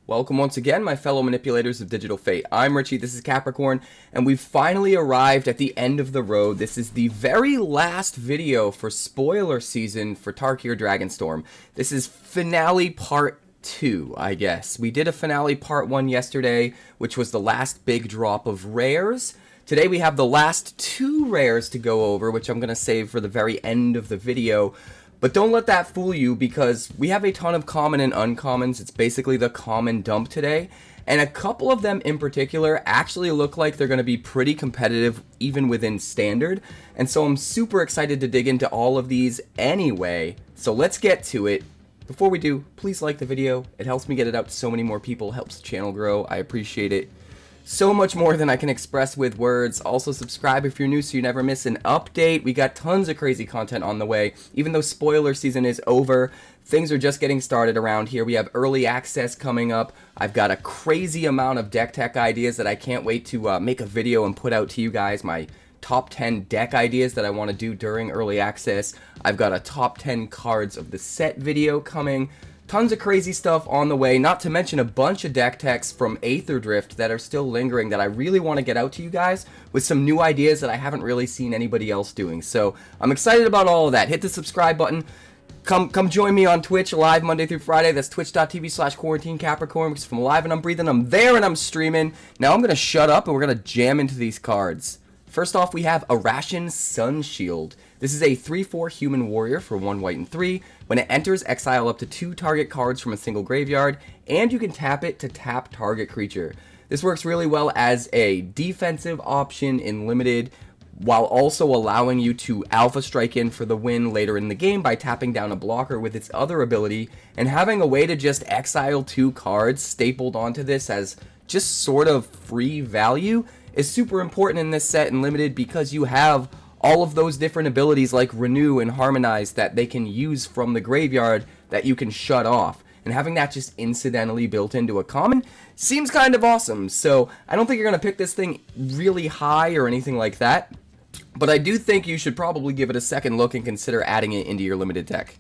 Welcome once again, my fellow manipulators of digital fate. I'm Richie, this is Capricorn, and we've finally arrived at the end of the road. This is the very last video for spoiler season for TARKIR DRAGONSTORM. This is finale part 2, I guess. We did a finale part 1 yesterday, which was the last big drop of rares. Today we have the last 2 rares to go over, which I'm going to save for the very end of the video. But don't let that fool you, because we have a ton of common and uncommons. It's basically the common dump today. And a couple of them in particular actually look like they're going to be pretty competitive even within standard. And so I'm super excited to dig into all of these anyway. So let's get to it. Before we do, please like the video. It helps me get it out to so many more people, helps the channel grow. I appreciate it so much more than I can express with words. Also subscribe if you're new so you never miss an update. We got tons of crazy content on the way. Even though spoiler season is over, things are just getting started around here. We have early access coming up. I've got a crazy amount of deck tech ideas that I can't wait to make a video and put out to you guys. My top 10 deck ideas that I want to do during early access. I've got a top 10 cards of the set video coming. Tons of crazy stuff on the way, not to mention a bunch of deck techs from Aether Drift that are still lingering that I really want to get out to you guys with some new ideas that I haven't really seen anybody else doing. So I'm excited about all of that. Hit the subscribe button. Come join me on Twitch live Monday through Friday. That's twitch.tv/QuarantineCapricorn, because if I'm alive and I'm breathing, I'm there and I'm streaming. Now I'm going to shut up and we're going to jam into these cards. First off, we have Arashin Sunshield. This is a 3/4 human warrior for 1 white and 3. When it enters, exile up to 2 target cards from a single graveyard, and you can tap it to tap target creature. This works really well as a defensive option in limited, while also allowing you to alpha strike in for the win later in the game by tapping down a blocker with its other ability, and having a way to just exile 2 cards stapled onto this as just sort of free value is super important in this set in limited, because you have all of those different abilities like Renew and Harmonize that they can use from the graveyard that you can shut off. And having that just incidentally built into a common seems kind of awesome. So I don't think you're going to pick this thing really high or anything like that. But I do think you should probably give it a second look and consider adding it into your limited deck.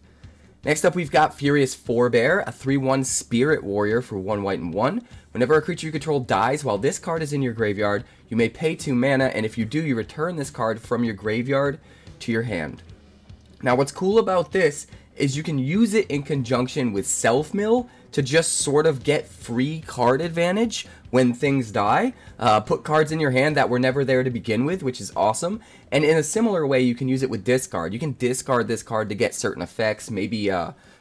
Next up, we've got Furious Forebear, a 3/1 Spirit Warrior for 1 white and 1. Whenever a creature you control dies while this card is in your graveyard, you may pay 2 mana, and if you do, you return this card from your graveyard to your hand. Now, what's cool about this is you can use it in conjunction with Self-Mill to just sort of get free card advantage when things die. Put cards in your hand that were never there to begin with, which is awesome. And in a similar way, you can use it with discard. You can discard this card to get certain effects, maybe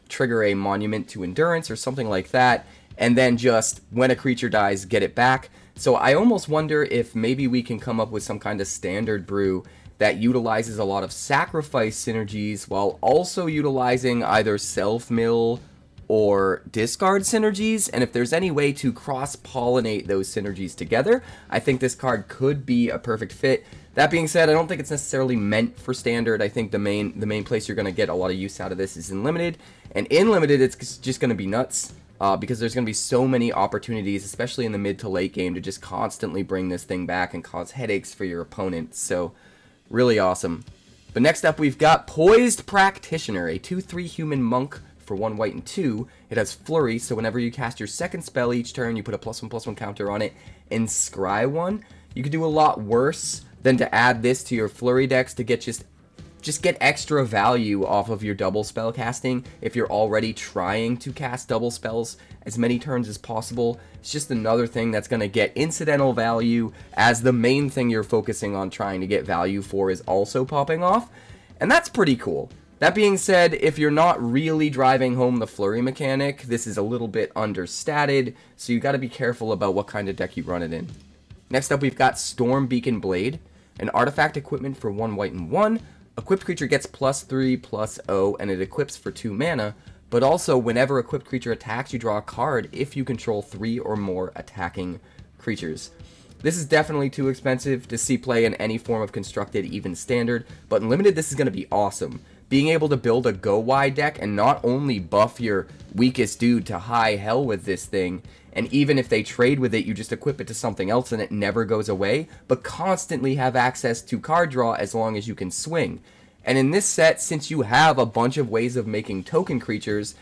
trigger a Monument to Endurance or something like that, and then just, when a creature dies, get it back. So I almost wonder if maybe we can come up with some kind of standard brew that utilizes a lot of sacrifice synergies while also utilizing either self-mill or discard synergies. And if there's any way to cross-pollinate those synergies together, I think this card could be a perfect fit. That being said, I don't think it's necessarily meant for standard. I think the main place you're going to get a lot of use out of this is in limited. And in limited, it's just going to be nuts. Because there's going to be so many opportunities, especially in the mid to late game, to just constantly bring this thing back and cause headaches for your opponent. So, really awesome. But next up, we've got Poised Practitioner, a 2/3 human monk for 1 white and 2. It has Flurry, so whenever you cast your second spell each turn, you put a +1/+1 counter on it and scry 1. You could do a lot worse than to add this to your Flurry decks to get just get extra value off of your double spell casting if you're already trying to cast double spells as many turns as possible. It's just another thing that's going to get incidental value as the main thing you're focusing on trying to get value for is also popping off. And that's pretty cool. That being said, if you're not really driving home the flurry mechanic, this is a little bit understated, so you got to be careful about what kind of deck you run it in. Next up, we've got Storm Beacon Blade, an artifact equipment for 1 white and 1. Equipped creature gets +3/+0, and it equips for 2 mana, but also whenever equipped creature attacks, you draw a card if you control 3 or more attacking creatures. This is definitely too expensive to see play in any form of constructed, even standard, but in limited this is going to be awesome. Being able to build a go-wide deck and not only buff your weakest dude to high hell with this thing, and even if they trade with it, you just equip it to something else and it never goes away, but constantly have access to card draw as long as you can swing. And in this set, since you have a bunch of ways of making token creatures,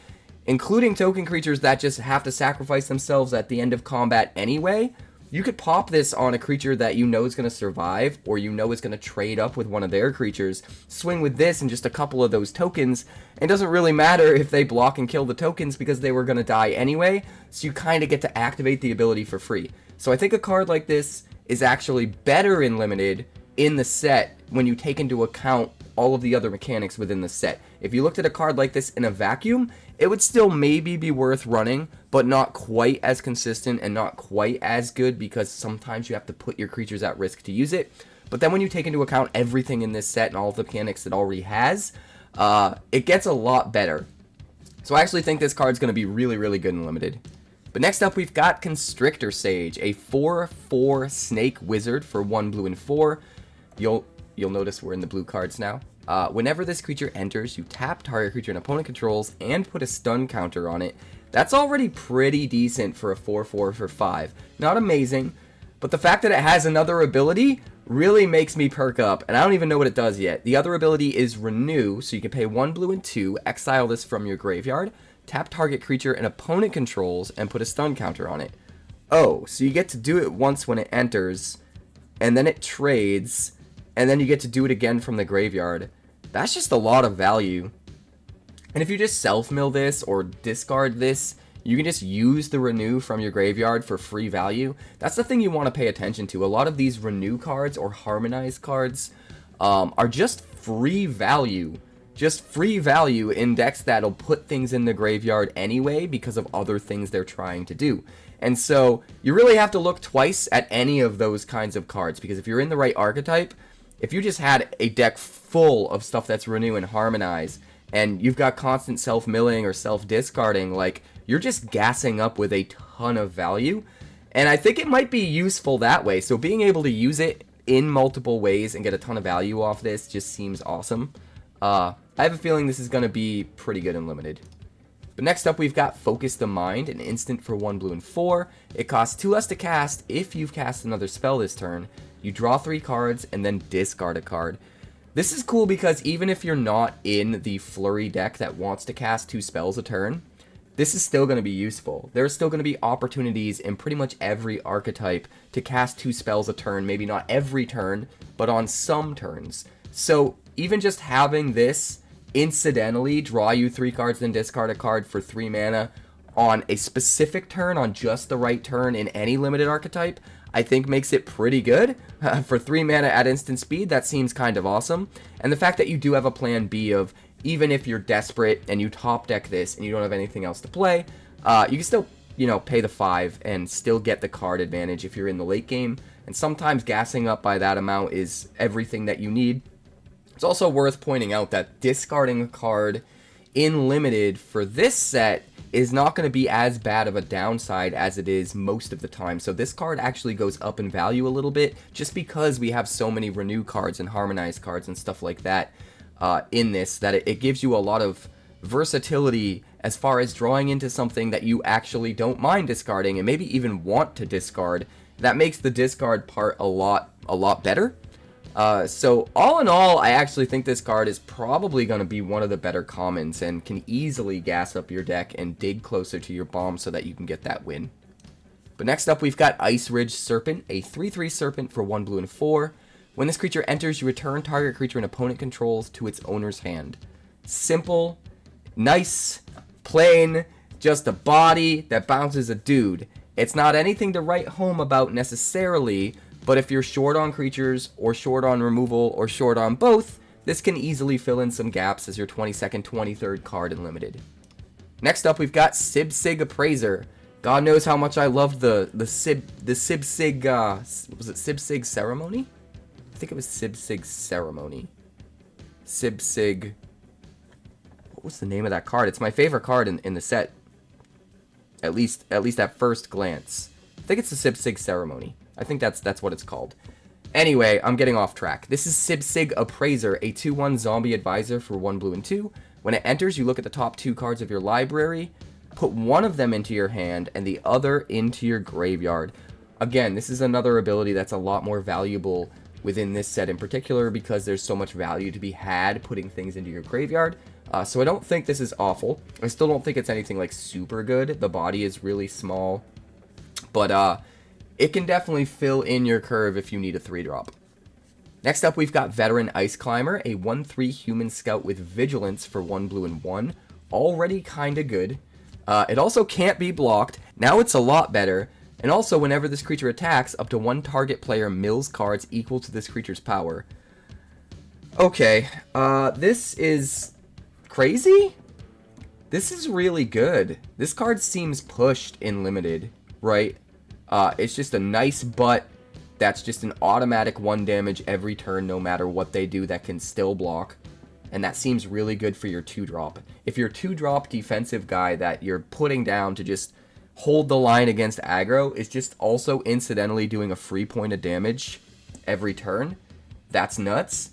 including token creatures that just have to sacrifice themselves at the end of combat anyway, you could pop this on a creature that you know is going to survive, or you know is going to trade up with one of their creatures, swing with this and just a couple of those tokens, and it doesn't really matter if they block and kill the tokens because they were going to die anyway, so you kind of get to activate the ability for free. So I think a card like this is actually better in Limited in the set when you take into account all of the other mechanics within the set. If you looked at a card like this in a vacuum, it would still maybe be worth running, but not quite as consistent and not quite as good, because sometimes you have to put your creatures at risk to use it. But then when you take into account everything in this set and all of the mechanics it already has, it gets a lot better. So I actually think this card's going to be really, really good in Limited. But next up, we've got Constrictor Sage, a 4/4 snake wizard for 1 blue and 4. You'll notice we're in the blue cards now. Whenever this creature enters, you tap target creature an opponent controls and put a stun counter on it. That's already pretty decent for a 4/4 for 5. Not amazing, but the fact that it has another ability really makes me perk up, and I don't even know what it does yet. The other ability is Renew, so you can pay 1 blue and 2, exile this from your graveyard, tap target creature an opponent controls, and put a stun counter on it. Oh, so you get to do it once when it enters, and then it trades, and then you get to do it again from the graveyard. That's just a lot of value. And if you just self-mill this or discard this, you can just use the Renew from your graveyard for free value. That's the thing you want to pay attention to. A lot of these Renew cards or Harmonize cards are just free value. Just free value in decks that'll put things in the graveyard anyway because of other things they're trying to do. And so you really have to look twice at any of those kinds of cards, because if you're in the right archetype, if you just had a deck full of stuff that's Renew and Harmonize, and you've got constant self-milling or self-discarding, like, you're just gassing up with a ton of value. And I think it might be useful that way. So being able to use it in multiple ways and get a ton of value off this just seems awesome. I have a feeling this is going to be pretty good in Limited. But next up, we've got Focus the Mind, an instant for 1 blue and 4. It costs 2 less to cast if you've cast another spell this turn. You draw 3 cards and then discard a card. This is cool because even if you're not in the flurry deck that wants to cast 2 spells a turn, this is still going to be useful. There's still going to be opportunities in pretty much every archetype to cast 2 spells a turn, maybe not every turn, but on some turns. So even just having this incidentally draw you 3 cards then discard a card for 3 mana on a specific turn, on just the right turn in any Limited archetype, I think makes it pretty good. For 3 mana at instant speed, that seems kind of awesome. And the fact that you do have a plan B of, even if you're desperate and you top deck this and you don't have anything else to play, you can still, pay the 5 and still get the card advantage if you're in the late game. And sometimes gassing up by that amount is everything that you need. It's also worth pointing out that discarding a card in Limited for this set is not going to be as bad of a downside as it is most of the time. So this card actually goes up in value a little bit just because we have so many Renew cards and Harmonize cards and stuff like that in this, that it gives you a lot of versatility as far as drawing into something that you actually don't mind discarding and maybe even want to discard. That makes the discard part a lot better. So all in all, I actually think this card is probably going to be one of the better commons and can easily gas up your deck and dig closer to your bomb so that you can get that win. But next up, we've got Ice Ridge Serpent, a 3/3 Serpent for 1 blue and 4. When this creature enters, you return target creature an opponent controls to its owner's hand. Simple, nice, plain, just a body that bounces a dude. It's not anything to write home about necessarily, but if you're short on creatures, or short on removal, or short on both, this can easily fill in some gaps as your 22nd, 23rd card in Limited. Next up, we've got Sib-Sig Appraiser. God knows how much I loved the Sib-Sig, was it Sib-Sig Ceremony? I think it was Sib-Sig Ceremony. Sib-Sig, what was the name of that card? It's my favorite card in the set. At least at first glance. I think it's the Sib-Sig Ceremony. I think that's what it's called. Anyway, I'm getting off track. This is Sib-Sig Appraiser, a 2/1 zombie advisor for 1 blue and 2. When it enters, you look at the top 2 cards of your library, put one of them into your hand, and the other into your graveyard. Again, this is another ability that's a lot more valuable within this set in particular because there's so much value to be had putting things into your graveyard. So I don't think this is awful. I still don't think it's anything like super good. The body is really small. But it can definitely fill in your curve if you need a 3-drop. Next up, we've got Veteran Ice Climber, a 1/3 human scout with vigilance for 1 blue and 1. Already kinda good. It also can't be blocked. Now it's a lot better. And also, whenever this creature attacks, up to 1 target player mills cards equal to this creature's power. Okay, this is crazy? This is really good. This card seems pushed in Limited, right? It's just a nice butt that's just an automatic 1 damage every turn no matter what they do that can still block. And that seems really good for your 2-drop. If your 2-drop defensive guy that you're putting down to just hold the line against aggro is just also incidentally doing a free point of damage every turn, that's nuts.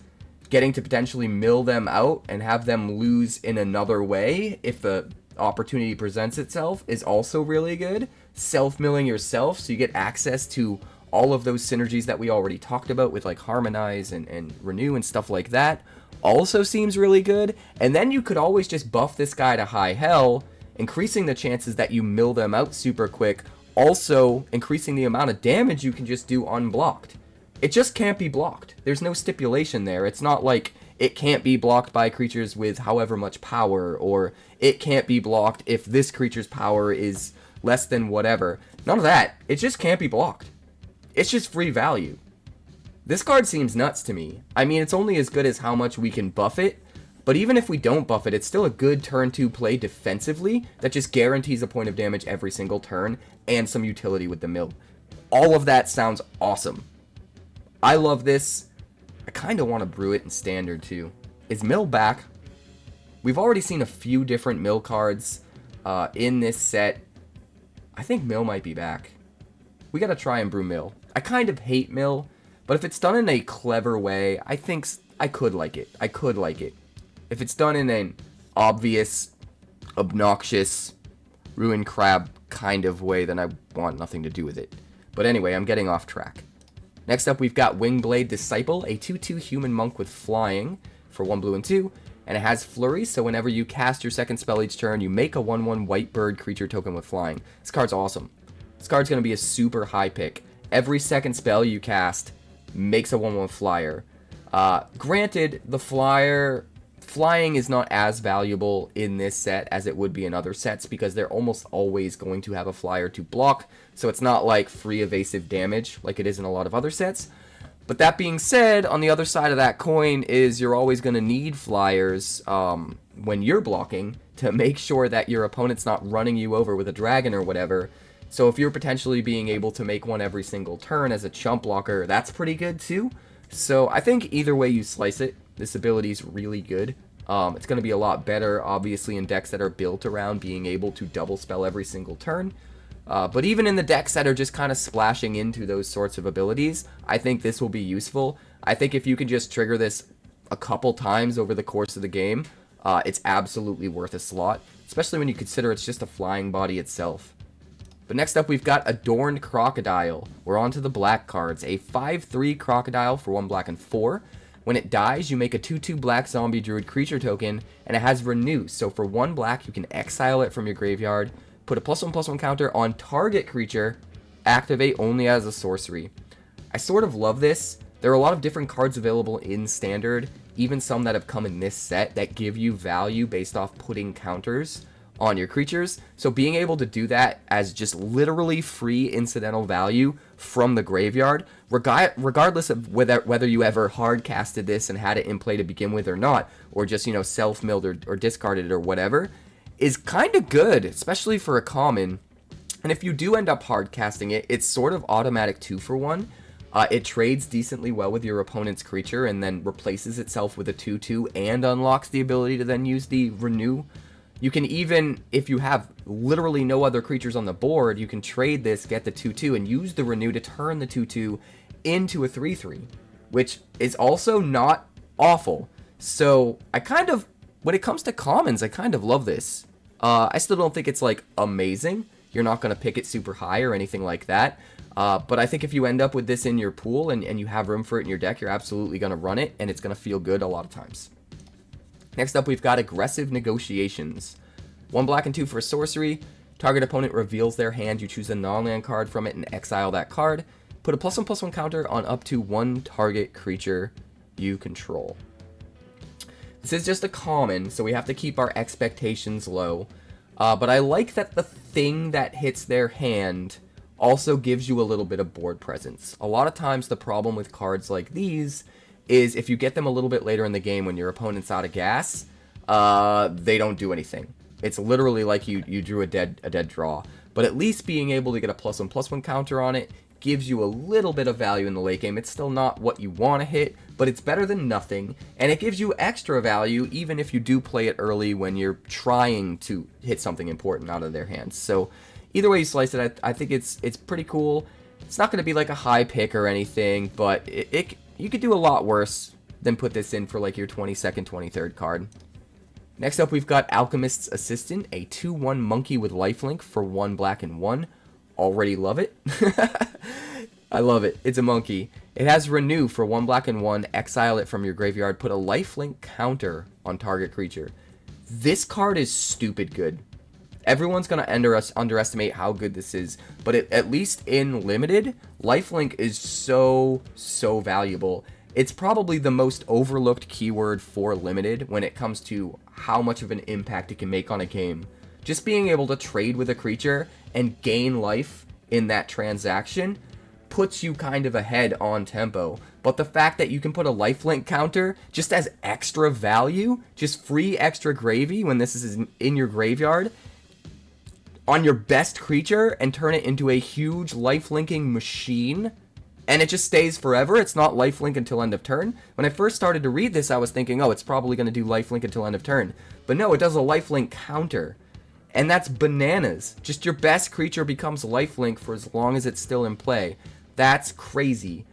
Getting to potentially mill them out and have them lose in another way if the opportunity presents itself is also really good. Self-milling yourself so you get access to all of those synergies that we already talked about with like Harmonize and Renew and stuff like that also seems really good. And then you could always just buff this guy to high hell, increasing the chances that you mill them out super quick, also increasing the amount of damage you can just do unblocked. It just can't be blocked. There's no stipulation there. It's not like it can't be blocked by creatures with however much power, or it can't be blocked if this creature's power is less than whatever. None of that. It just can't be blocked. It's just free value. This card seems nuts to me. I mean, it's only as good as how much we can buff it, but even if we don't buff it, it's still a good turn 2 play defensively that just guarantees a point of damage every single turn and some utility with the mill. All of that sounds awesome. I love this. I kind of want to brew it in Standard too. Is Mill back? We've already seen a few different Mill cards in this set. I think Mill might be back. We got to try and brew Mill. I kind of hate Mill, but if it's done in a clever way, I think I could like it. I could like it. If it's done in an obvious, obnoxious, ruin crab kind of way, then I want nothing to do with it. But anyway, I'm getting off track. Next up, we've got Wingblade Disciple, a 2/2 human monk with flying for 1 blue and 2, and it has Flurry, so whenever you cast your second spell each turn, you make a 1/1 white bird creature token with flying. This card's awesome. This card's going to be a super high pick. Every second spell you cast makes a 1/1 flyer. Granted, the flying is not as valuable in this set as it would be in other sets because they're almost always going to have a flyer to block, so it's not like free evasive damage like it is in a lot of other sets. But that being said, on the other side of that coin is you're always going to need flyers when you're blocking to make sure that your opponent's not running you over with a dragon or whatever. So if you're potentially being able to make one every single turn as a chump blocker, that's pretty good too. So I think either way you slice it, this ability is really good. It's going to be a lot better, obviously, in decks that are built around being able to double spell every single turn. But even in the decks that are just kind of splashing into those sorts of abilities, I think this will be useful. I think if you can just trigger this a couple times over the course of the game, it's absolutely worth a slot, especially when you consider it's just a flying body itself. But next up, we've got Adorned Crocodile. We're on to the black cards. A 5/3 Crocodile for 1 black and 4. When it dies, you make a 2/2 black zombie druid creature token, and it has Renew. So for 1 black, you can exile it from your graveyard, put a +1/+1 counter on target creature, activate only as a sorcery. I sort of love this. There are a lot of different cards available in Standard, even some that have come in this set, that give you value based off putting counters on your creatures. So being able to do that as just literally free incidental value from the graveyard, regardless of whether you ever hard casted this and had it in play to begin with or not, or just, you know, self-milled or discarded it or whatever, is kind of good, especially for a common. And if you do end up hard casting it, it's sort of automatic 2-for-1. It trades decently well with your opponent's creature and then replaces itself with a 2/2 and unlocks the ability to then use the Renew. You can even, if you have literally no other creatures on the board, you can trade this, get the 2/2, and use the Renew to turn the 2/2 into a 3/3, which is also not awful. So I kind of, when it comes to commons, I kind of love this. I still don't think it's like amazing. You're not going to pick it super high or anything like that. But I think if you end up with this in your pool and you have room for it in your deck, you're absolutely going to run it, and it's going to feel good a lot of times. Next up, we've got Aggressive Negotiations. 1 black and 2 for a sorcery. Target opponent reveals their hand. You choose a non-land card from it and exile that card. Put a +1/+1 counter on up to 1 target creature you control. This is just a common, so we have to keep our expectations low. But I like that the thing that hits their hand also gives you a little bit of board presence. A lot of times the problem with cards like these is if you get them a little bit later in the game when your opponent's out of gas, they don't do anything. It's literally like you drew a dead draw. But at least being able to get a +1/+1 counter on it gives you a little bit of value in the late game. It's still not what you want to hit, but it's better than nothing, and it gives you extra value even if you do play it early when you're trying to hit something important out of their hands. So either way you slice it, I think it's pretty cool. It's not going to be like a high pick or anything, but you could do a lot worse than put this in for like your 22nd, 23rd card. Next up, we've got Alchemist's Assistant, a 2/1 monkey with lifelink for 1 black and 1. Already love it. I love it. It's a monkey. It has Renew for 1 black and 1. Exile it from your graveyard. Put a lifelink counter on target creature. This card is stupid good. Everyone's going to underestimate how good this is, but at least in Limited, lifelink is so valuable. It's probably the most overlooked keyword for Limited when it comes to how much of an impact it can make on a game. Just being able to trade with a creature and gain life in that transaction puts you kind of ahead on tempo. But the fact that you can put a lifelink counter just as extra value, just free extra gravy when this is in your graveyard, on your best creature and turn it into a huge lifelinking machine, and it just stays forever. It's not lifelink until end of turn. When I first started to read this, I was thinking, oh, it's probably going to do lifelink until end of turn. But no, it does a lifelink counter. And that's bananas. Just your best creature becomes lifelink for as long as it's still in play. That's crazy.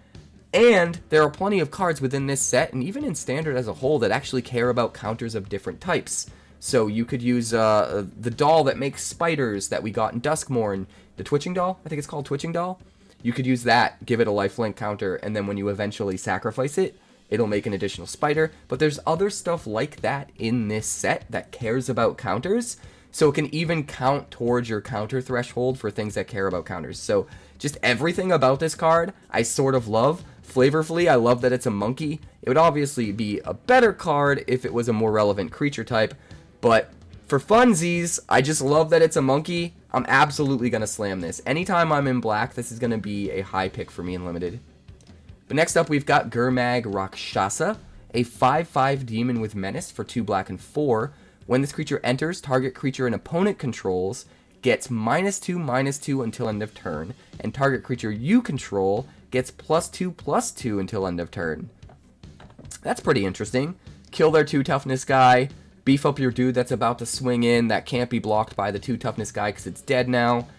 And there are plenty of cards within this set, and even in Standard as a whole, that actually care about counters of different types. So you could use the doll that makes spiders that we got in Duskmourn. The Twitching Doll? I think it's called Twitching Doll. You could use that, give it a lifelink counter, and then when you eventually sacrifice it, it'll make an additional spider. But there's other stuff like that in this set that cares about counters. So it can even count towards your counter threshold for things that care about counters. So just everything about this card, I sort of love. Flavorfully, I love that it's a monkey. It would obviously be a better card if it was a more relevant creature type. But for funsies, I just love that it's a monkey. I'm absolutely going to slam this. Anytime I'm in black, this is going to be a high pick for me in Limited. But next up, we've got Gurmag Rakshasa, a 5/5 demon with menace for 2 black and 4. When this creature enters, target creature an opponent controls gets -2/-2 until end of turn, and target creature you control gets +2/+2 until end of turn. That's pretty interesting. Kill their 2 toughness guy, beef up your dude that's about to swing in that can't be blocked by the 2 toughness guy because it's dead now,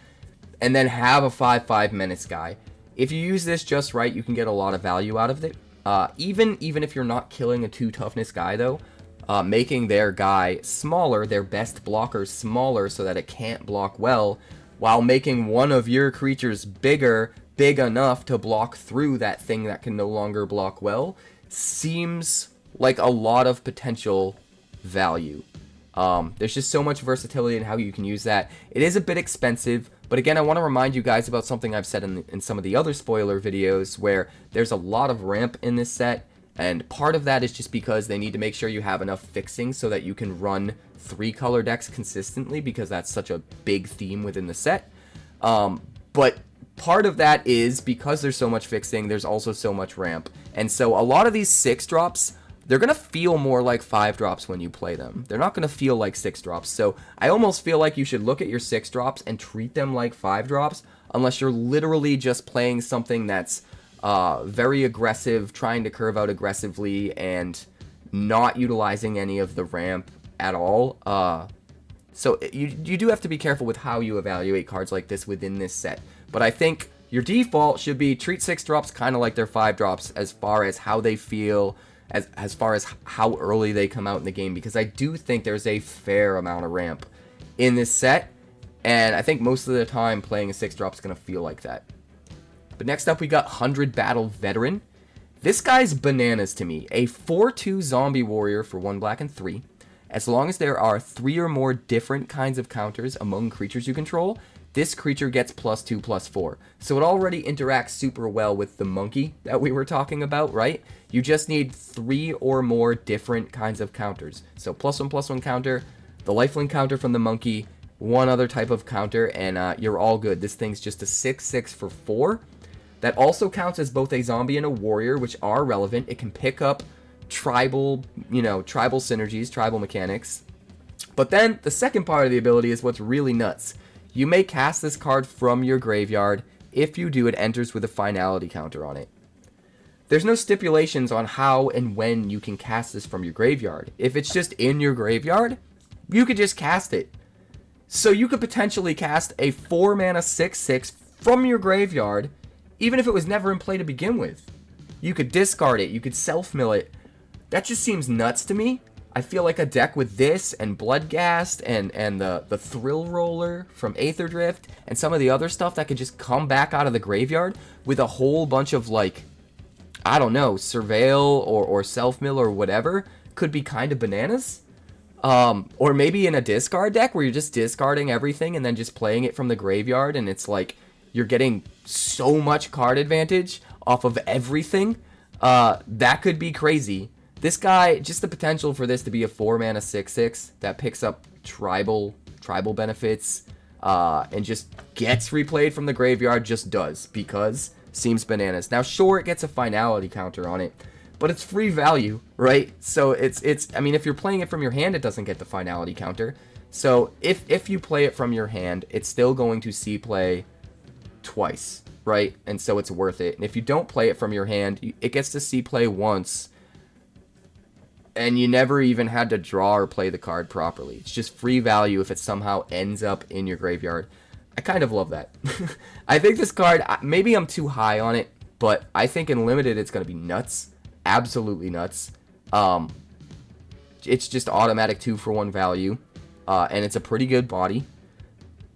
and then have a 5/5 menace guy. If you use this just right, you can get a lot of value out of it. Even if you're not killing a 2 toughness guy though, making their guy smaller, their best blocker smaller so that it can't block well, while making one of your creatures big enough to block through that thing that can no longer block well, seems like a lot of potential value. There's just so much versatility in how you can use that. It is a bit expensive, but again, I want to remind you guys about something I've said in some of the other spoiler videos, where there's a lot of ramp in this set. And part of that is just because they need to make sure you have enough fixing so that you can run 3-color decks consistently, because that's such a big theme within the set. But part of that is because there's so much fixing, there's also so much ramp. And so a lot of these 6-drops, they're going to feel more like 5-drops when you play them. They're not going to feel like 6-drops. So I almost feel like you should look at your 6-drops and treat them like 5-drops, unless you're literally just playing something that's very aggressive, trying to curve out aggressively, and not utilizing any of the ramp at all. So you do have to be careful with how you evaluate cards like this within this set. But I think your default should be treat 6-drops kind of like they're 5-drops as far as how they feel, as far as how early they come out in the game, because I do think there's a fair amount of ramp in this set, and I think most of the time playing a 6-drop is going to feel like that. But next up, we got 100 Battle Veteran. This guy's bananas to me. A 4/2 zombie warrior for 1 black and 3. As long as there are 3 or more different kinds of counters among creatures you control, this creature gets +2/+4. So it already interacts super well with the monkey that we were talking about, right? You just need 3 or more different kinds of counters. So +1/+1 counter, the lifelink counter from the monkey, one other type of counter, and you're all good. This thing's just a 6/6 for 4. That also counts as both a zombie and a warrior, which are relevant. It can pick up tribal, tribal synergies, tribal mechanics. But then the second part of the ability is what's really nuts. You may cast this card from your graveyard. If you do, it enters with a finality counter on it. There's no stipulations on how and when you can cast this from your graveyard. If it's just in your graveyard, you could just cast it. So you could potentially cast a 4-mana 6/6 from your graveyard, even if it was never in play to begin with. You could discard it, you could self-mill it. That just seems nuts to me. I feel like a deck with this and Bloodghast and the Thrill Roller from Aether Drift and some of the other stuff that could just come back out of the graveyard with a whole bunch of, like, I don't know, Surveil or Self-Mill or whatever could be kind of bananas. Or maybe in a discard deck where you're just discarding everything and then just playing it from the graveyard, and it's like you're getting so much card advantage off of everything. That could be crazy. This guy, just the potential for this to be a 4-mana 6/6 that picks up tribal benefits and just gets replayed from the graveyard just does, because seems bananas. Now, sure, it gets a finality counter on it, but it's free value, right? So it's I mean, if you're playing it from your hand, it doesn't get the finality counter. So if you play it from your hand, it's still going to see play twice, right? And so it's worth it. And if you don't play it from your hand, it gets to see play once, and you never even had to draw or play the card properly. It's just free value if it somehow ends up in your graveyard. I kind of love that. I think this card, maybe I'm too high on it, but I think in Limited it's going to be nuts. Absolutely nuts. It's just automatic 2-for-1 value, and it's a pretty good body.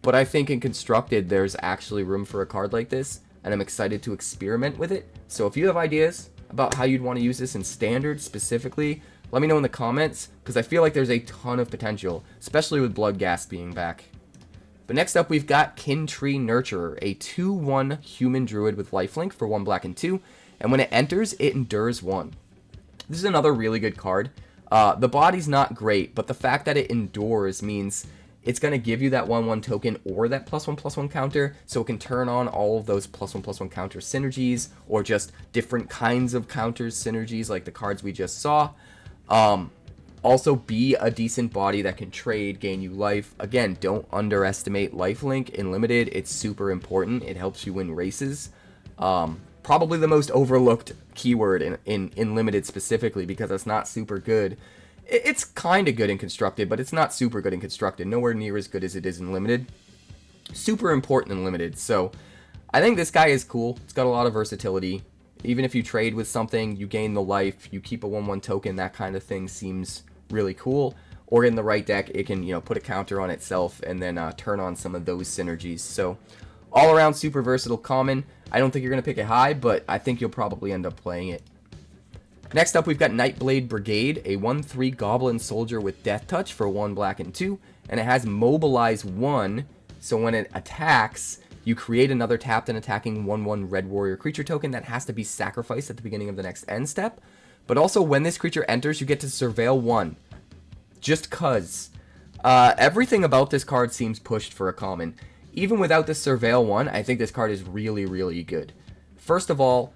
But I think in Constructed there's actually room for a card like this, and I'm excited to experiment with it. So if you have ideas about how you'd want to use this in Standard specifically, let me know in the comments, because I feel like there's a ton of potential, especially with Bloodghast being back. But next up, we've got Kin Tree Nurturer, a 2/1 human druid with lifelink for 1 black and 2, and when it enters, it endures 1. This is another really good card. The body's not great, but the fact that it endures means it's going to give you that 1/1 token or that +1/+1 counter, so it can turn on all of those +1/+1 counter synergies, or just different kinds of counters synergies like the cards we just saw. Also be a decent body that can trade, gain you life. Again, don't underestimate lifelink in Limited. It's super important. It helps you win races. Probably the most overlooked keyword in Limited specifically, because it's not super good. It's kind of good in Constructed, but it's not super good in Constructed. Nowhere near as good as it is in Limited. Super important in Limited. So I think this guy is cool. It's got a lot of versatility. Even if you trade with something, you gain the life, you keep a 1/1 token, that kind of thing seems really cool. Or in the right deck, it can, put a counter on itself and then turn on some of those synergies. So all around super versatile common. I don't think you're going to pick it high, but I think you'll probably end up playing it. Next up, we've got Nightblade Brigade, a 1/3 Goblin Soldier with Death Touch for 1 black and 2, and it has Mobilize 1, so when it attacks, you create another tapped and attacking 1/1 Red Warrior creature token that has to be sacrificed at the beginning of the next end step. But also, when this creature enters, you get to Surveil 1. Just cuz. Everything about this card seems pushed for a common. Even without the Surveil 1, I think this card is really, really good. First of all,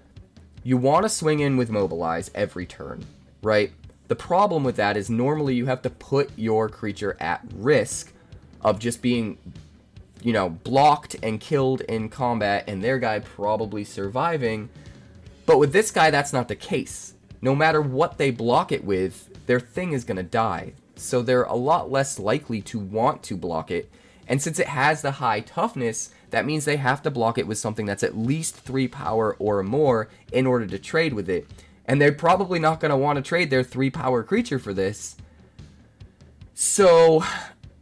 you want to swing in with Mobilize every turn, right? The problem with that is normally you have to put your creature at risk of just being, blocked and killed in combat, and their guy probably surviving. But with this guy, that's not the case. No matter what they block it with, their thing is going to die. So they're a lot less likely to want to block it. And since it has the high toughness, that means they have to block it with something that's at least 3 power or more in order to trade with it. And they're probably not going to want to trade their 3 power creature for this. So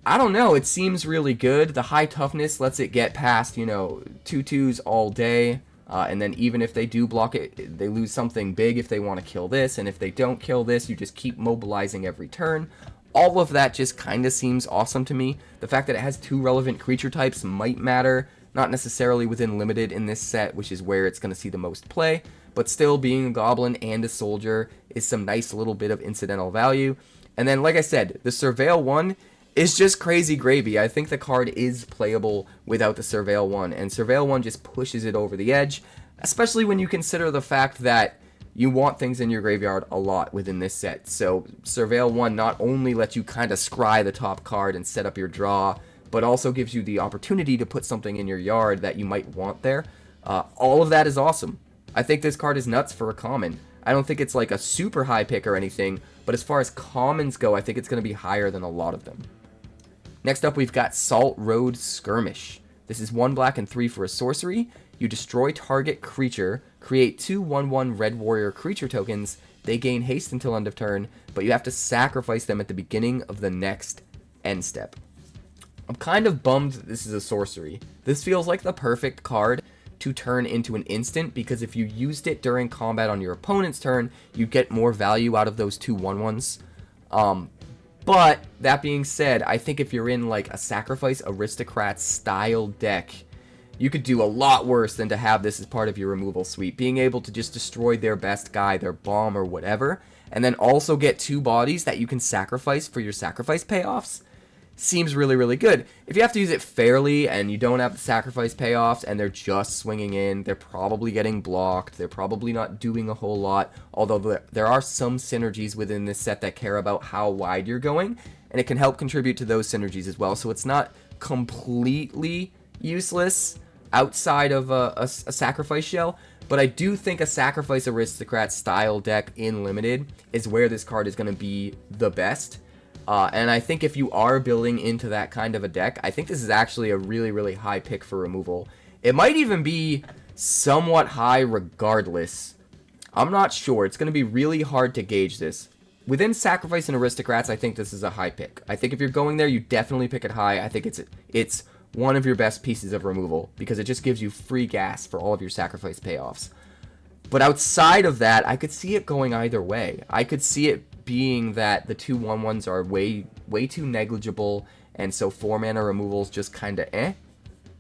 I don't know, it seems really good. The high toughness lets it get past, 2/2s all day. And then even if they do block it, they lose something big if they want to kill this. And if they don't kill this, you just keep mobilizing every turn. All of that just kind of seems awesome to me. The fact that it has 2 relevant creature types might matter, not necessarily within limited in this set, which is where it's going to see the most play, but still being a goblin and a soldier is some nice little bit of incidental value. And then, like I said, the Surveil 1 is just crazy gravy. I think the card is playable without the Surveil 1, and Surveil 1 just pushes it over the edge, especially when you consider the fact that you want things in your graveyard a lot within this set. So Surveil 1 not only lets you kind of scry the top card and set up your draw, but also gives you the opportunity to put something in your yard that you might want there. All of that is awesome. I think this card is nuts for a common. I don't think it's like a super high pick or anything, but as far as commons go, I think it's going to be higher than a lot of them. Next up, we've got Salt Road Skirmish. This is 1 black and 3 for a sorcery. You destroy target creature, create 2 1/1 Red Warrior creature tokens. They gain haste until end of turn, but you have to sacrifice them at the beginning of the next end step. I'm kind of bummed that this is a sorcery. This feels like the perfect card to turn into an instant, because if you used it during combat on your opponent's turn, you get more value out of those 2 1/1s. But that being said, I think if you're in like a Sacrifice Aristocrat style deck, you could do a lot worse than to have this as part of your removal suite. Being able to just destroy their best guy, their bomb or whatever, and then also get 2 bodies that you can sacrifice for your sacrifice payoffs seems really, really good. If you have to use it fairly and you don't have the sacrifice payoffs and they're just swinging in, they're probably getting blocked, they're probably not doing a whole lot, although there are some synergies within this set that care about how wide you're going, and it can help contribute to those synergies as well, so it's not completely useless outside of a sacrifice shell. But I do think a Sacrifice Aristocrat style deck in Limited is where this card is going to be the best. And I think if you are building into that kind of a deck, I think this is actually a really, really high pick for removal. It might even be somewhat high regardless. I'm not sure. It's going to be really hard to gauge this. Within Sacrifice and Aristocrats, I think this is a high pick. I think if you're going there, you definitely pick it high. I think it's one of your best pieces of removal, because it just gives you free gas for all of your sacrifice payoffs. But outside of that, I could see it going either way. I could see it being that the 2 1/1s are way too negligible, and so 4 mana removals just kind of eh.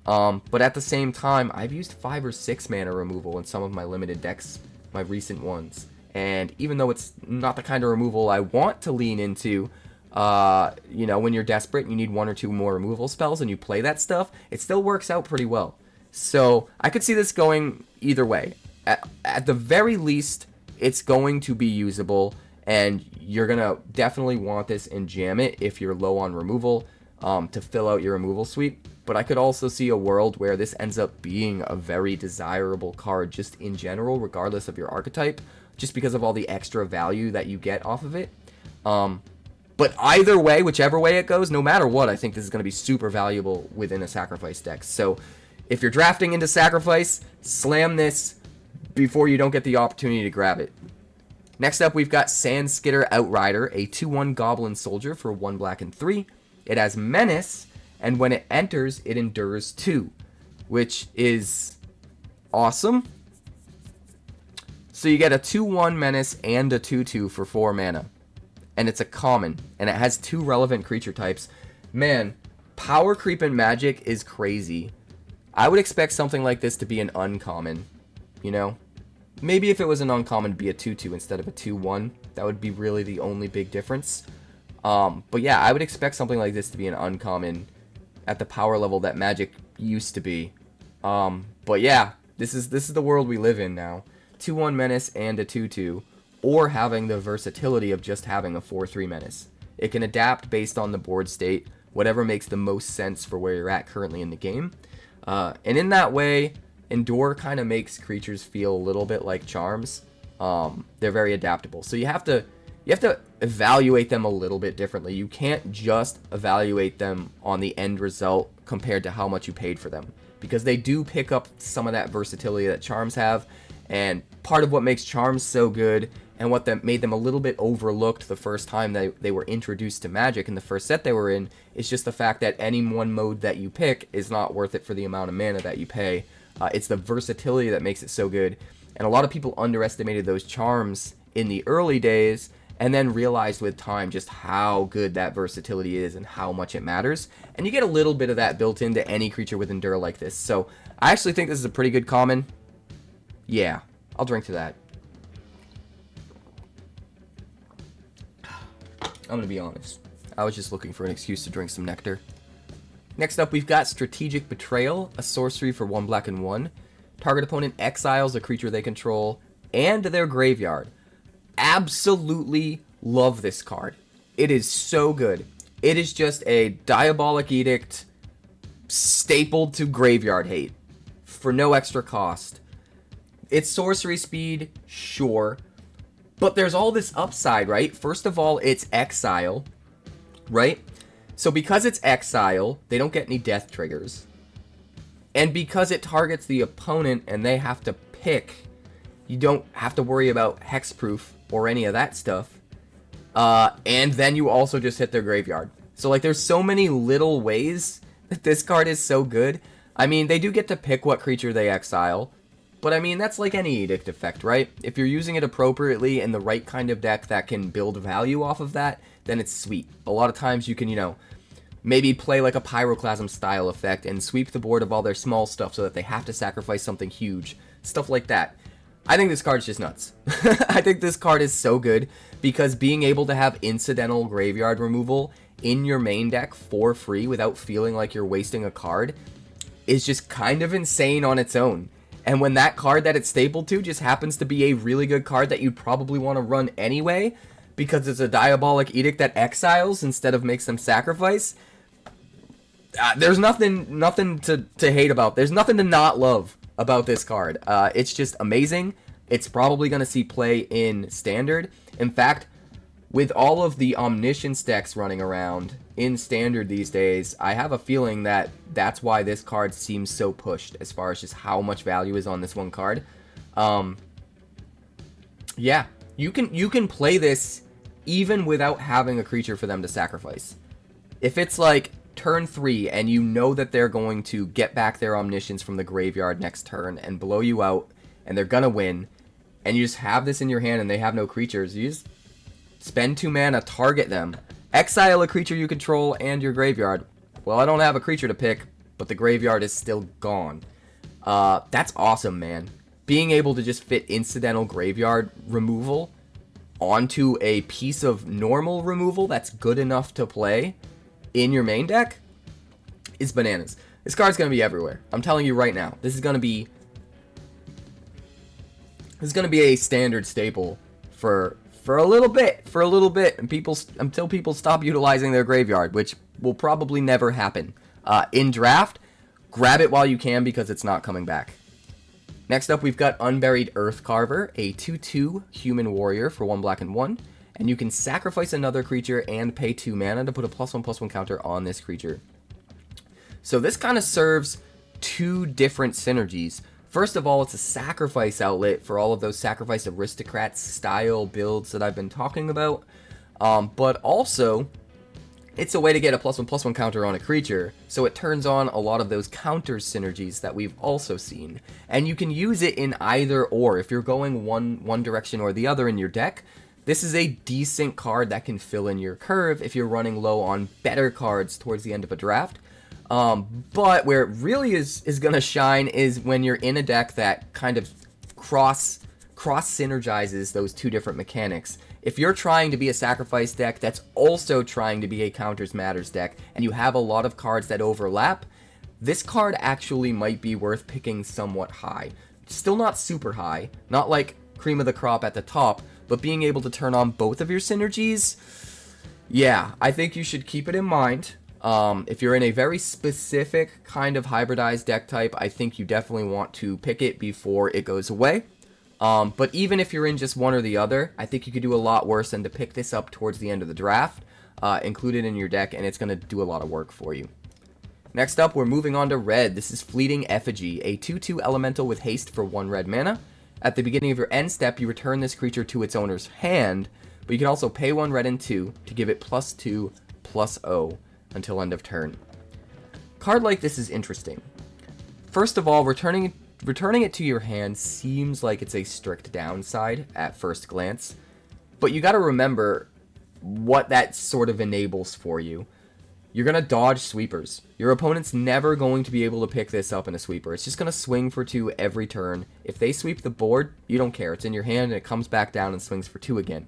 But at the same time, I've used 5 or 6 mana removal in some of my limited decks, my recent ones. And even though it's not the kind of removal I want to lean into, you know, when you're desperate and you need 1 or 2 more removal spells and you play that stuff, it still works out pretty well. So I could see this going either way. At the very least, it's going to be usable, and you're going to definitely want this in Jam It if you're low on removal to fill out your removal suite. But I could also see a world where this ends up being a very desirable card just in general, regardless of your archetype, just because of all the extra value that you get off of it. But either way, whichever way it goes, no matter what, I think this is going to be super valuable within a Sacrifice deck. So if you're drafting into Sacrifice, slam this before you don't get the opportunity to grab it. Next up, we've got Sandskitter Outrider, a 2/1 Goblin Soldier for 1 black and 3. It has Menace, and when it enters, it endures 2, which is awesome. So you get a 2/1 Menace and a 2/2 for 4 mana. And it's a common, and it has 2 relevant creature types. Man, power creep in Magic is crazy. I would expect something like this to be an uncommon, you know? Maybe if it was an uncommon, be a 2/2 instead of a 2/1. That would be really the only big difference. But yeah, I would expect something like this to be an uncommon at the power level that Magic used to be. But yeah, this is the world we live in now. 2/1 Menace and a 2/2. Or having the versatility of just having a 4/3 Menace. It can adapt based on the board state, whatever makes the most sense for where you're at currently in the game. And in that way, Endure kind of makes creatures feel a little bit like charms. They're very adaptable. So you have to evaluate them a little bit differently. You can't just evaluate them on the end result compared to how much you paid for them, because they do pick up some of that versatility that charms have. And part of what makes charms so good, and what made them a little bit overlooked the first time they were introduced to Magic in the first set they were in, is just the fact that any one mode that you pick is not worth it for the amount of mana that you pay. It's the versatility that makes it so good. And a lot of people underestimated those charms in the early days, and then realized with time just how good that versatility is and how much it matters. And you get a little bit of that built into any creature with Endure like this. So I actually think this is a pretty good common. Yeah, I'll drink to that. I'm gonna be honest. I was just looking for an excuse to drink some nectar. Next up, we've got Strategic Betrayal, a sorcery for 1 black and 1. Target opponent exiles a creature they control and their graveyard. Absolutely love this card. It is so good. It is just a Diabolic Edict stapled to graveyard hate for no extra cost. It's sorcery speed, sure, but there's all this upside, right? First of all, it's exile, right? So because it's exile, they don't get any death triggers. And because it targets the opponent and they have to pick, you don't have to worry about hexproof or any of that stuff. And then you also just hit their graveyard. So like there's so many little ways that this card is so good. I mean, they do get to pick what creature they exile. But I mean, that's like any Edict effect, right? If you're using it appropriately in the right kind of deck that can build value off of that, then it's sweet. A lot of times you can, you know, maybe play like a Pyroclasm style effect and sweep the board of all their small stuff so that they have to sacrifice something huge. Stuff like that. I think this card's just nuts. I think this card is so good because being able to have incidental graveyard removal in your main deck for free without feeling like you're wasting a card is just kind of insane on its own. And when that card that it's stapled to just happens to be a really good card that you'd probably want to run anyway because it's a Diabolic Edict that exiles instead of makes them sacrifice, there's nothing to hate about. There's nothing to not love about this card. It's just amazing. It's probably going to see play in Standard. In fact, with all of the Omniscience decks running around in Standard these days, I have a feeling that that's why this card seems so pushed as far as just how much value is on this one card. Yeah, you can play this even without having a creature for them to sacrifice. If it's like turn 3 and you know that they're going to get back their Omniscience from the graveyard next turn and blow you out and they're gonna win, and you just have this in your hand and they have no creatures, you just spend 2 mana, target them, exile a creature you control and your graveyard. Well, I don't have a creature to pick, but the graveyard is still gone. That's awesome, man. Being able to just fit incidental graveyard removal onto a piece of normal removal that's good enough to play in your main deck is bananas. This card's going to be everywhere. I'm telling you right now. This is going to be a Standard staple for a little bit, and until people stop utilizing their graveyard, which will probably never happen. In Draft, grab it while you can because it's not coming back. Next up, we've got Unburied Earthcarver, a 2/2 human warrior for 1 black and 1, and you can sacrifice another creature and pay 2 mana to put a +1/+1 counter on this creature. So this kind of serves 2 different synergies. First of all, it's a sacrifice outlet for all of those Sacrifice Aristocrat style builds that I've been talking about. But also, it's a way to get a +1/+1 counter on a creature, so it turns on a lot of those counter synergies that we've also seen. And you can use it in either or. If you're going one direction or the other in your deck, this is a decent card that can fill in your curve if you're running low on better cards towards the end of a draft. But where it really is going to shine is when you're in a deck that kind of cross synergizes those 2 different mechanics. If you're trying to be a sacrifice deck that's also trying to be a counters matters deck, and you have a lot of cards that overlap, this card actually might be worth picking somewhat high. Still not super high, not like cream of the crop at the top, but being able to turn on both of your synergies, yeah, I think you should keep it in mind. If you're in a very specific kind of hybridized deck type, I think you definitely want to pick it before it goes away. But even if you're in just one or the other, I think you could do a lot worse than to pick this up towards the end of the draft, include it in your deck, and it's going to do a lot of work for you. Next up, we're moving on to red. This is Fleeting Effigy, a 2/2 elemental with haste for 1 red mana. At the beginning of your end step, you return this creature to its owner's hand, but you can also pay 1 red and 2 to give it +2/+0 until end of turn. Card like this is interesting. First of all, returning it to your hand seems like it's a strict downside at first glance. But you got to remember what that sort of enables for you. You're going to dodge sweepers. Your opponent's never going to be able to pick this up in a sweeper. It's just going to swing for 2 every turn. If they sweep the board, you don't care. It's in your hand and it comes back down and swings for 2 again.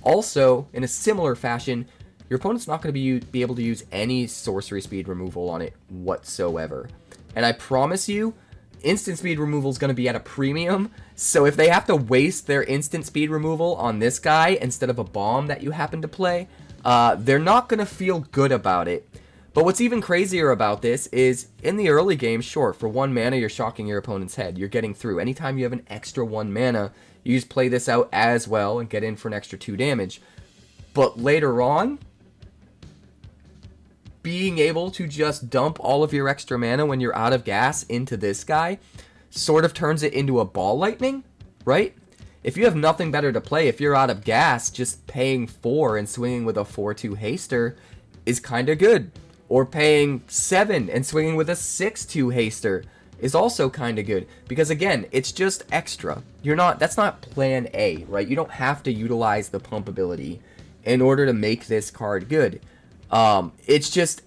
Also, in a similar fashion, your opponent's not going to be able to use any sorcery speed removal on it whatsoever. And I promise you, instant speed removal is going to be at a premium. So if they have to waste their instant speed removal on this guy instead of a bomb that you happen to play, they're not going to feel good about it. But what's even crazier about this is, in the early game, sure, for 1 mana, you're shocking your opponent's head. You're getting through. Anytime you have an extra 1 mana, you just play this out as well and get in for an extra 2 damage. But later on, being able to just dump all of your extra mana when you're out of gas into this guy sort of turns it into a ball lightning, right? If you have nothing better to play, if you're out of gas, just paying 4 and swinging with a 4/2 haster is kind of good. Or paying 7 and swinging with a 6/2 haster is also kind of good. Because again, it's just extra. That's not plan A, right? You don't have to utilize the pump ability in order to make this card good. It's just,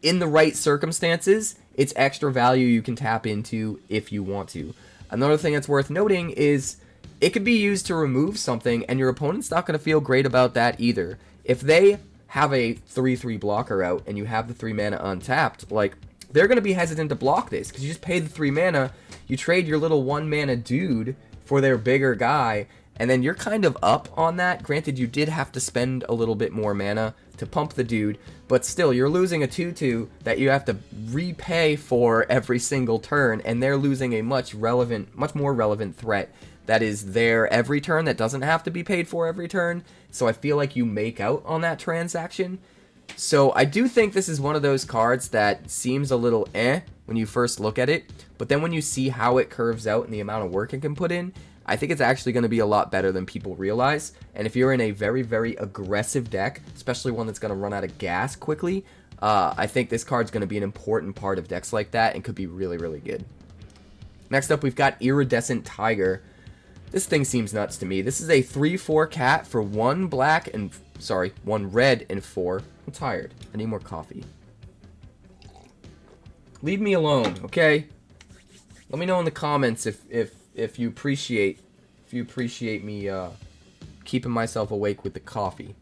in the right circumstances, it's extra value you can tap into if you want to. Another thing that's worth noting is it could be used to remove something, and your opponent's not going to feel great about that either. If they have a 3/3 blocker out and you have the 3 mana untapped, like, they're going to be hesitant to block this because you just pay the 3 mana, you trade your little 1 mana dude for their bigger guy, and then you're kind of up on that. Granted, you did have to spend a little bit more mana to pump the dude, but still, you're losing a 2/2 that you have to repay for every single turn, and they're losing a much more relevant threat that is there every turn that doesn't have to be paid for every turn. So I feel like you make out on that transaction. So I do think this is one of those cards that seems a little when you first look at it, but then when you see how it curves out and the amount of work it can put in, I think it's actually going to be a lot better than people realize. And if you're in a very, very aggressive deck, especially one that's going to run out of gas quickly, I think this card's going to be an important part of decks like that and could be really, really good. Next up, we've got Iridescent Tiger. This thing seems nuts to me. This is a 3/4 cat for 1 red and 4. I'm tired. I need more coffee. Leave me alone, okay? Let me know in the comments if you appreciate me keeping myself awake with the coffee,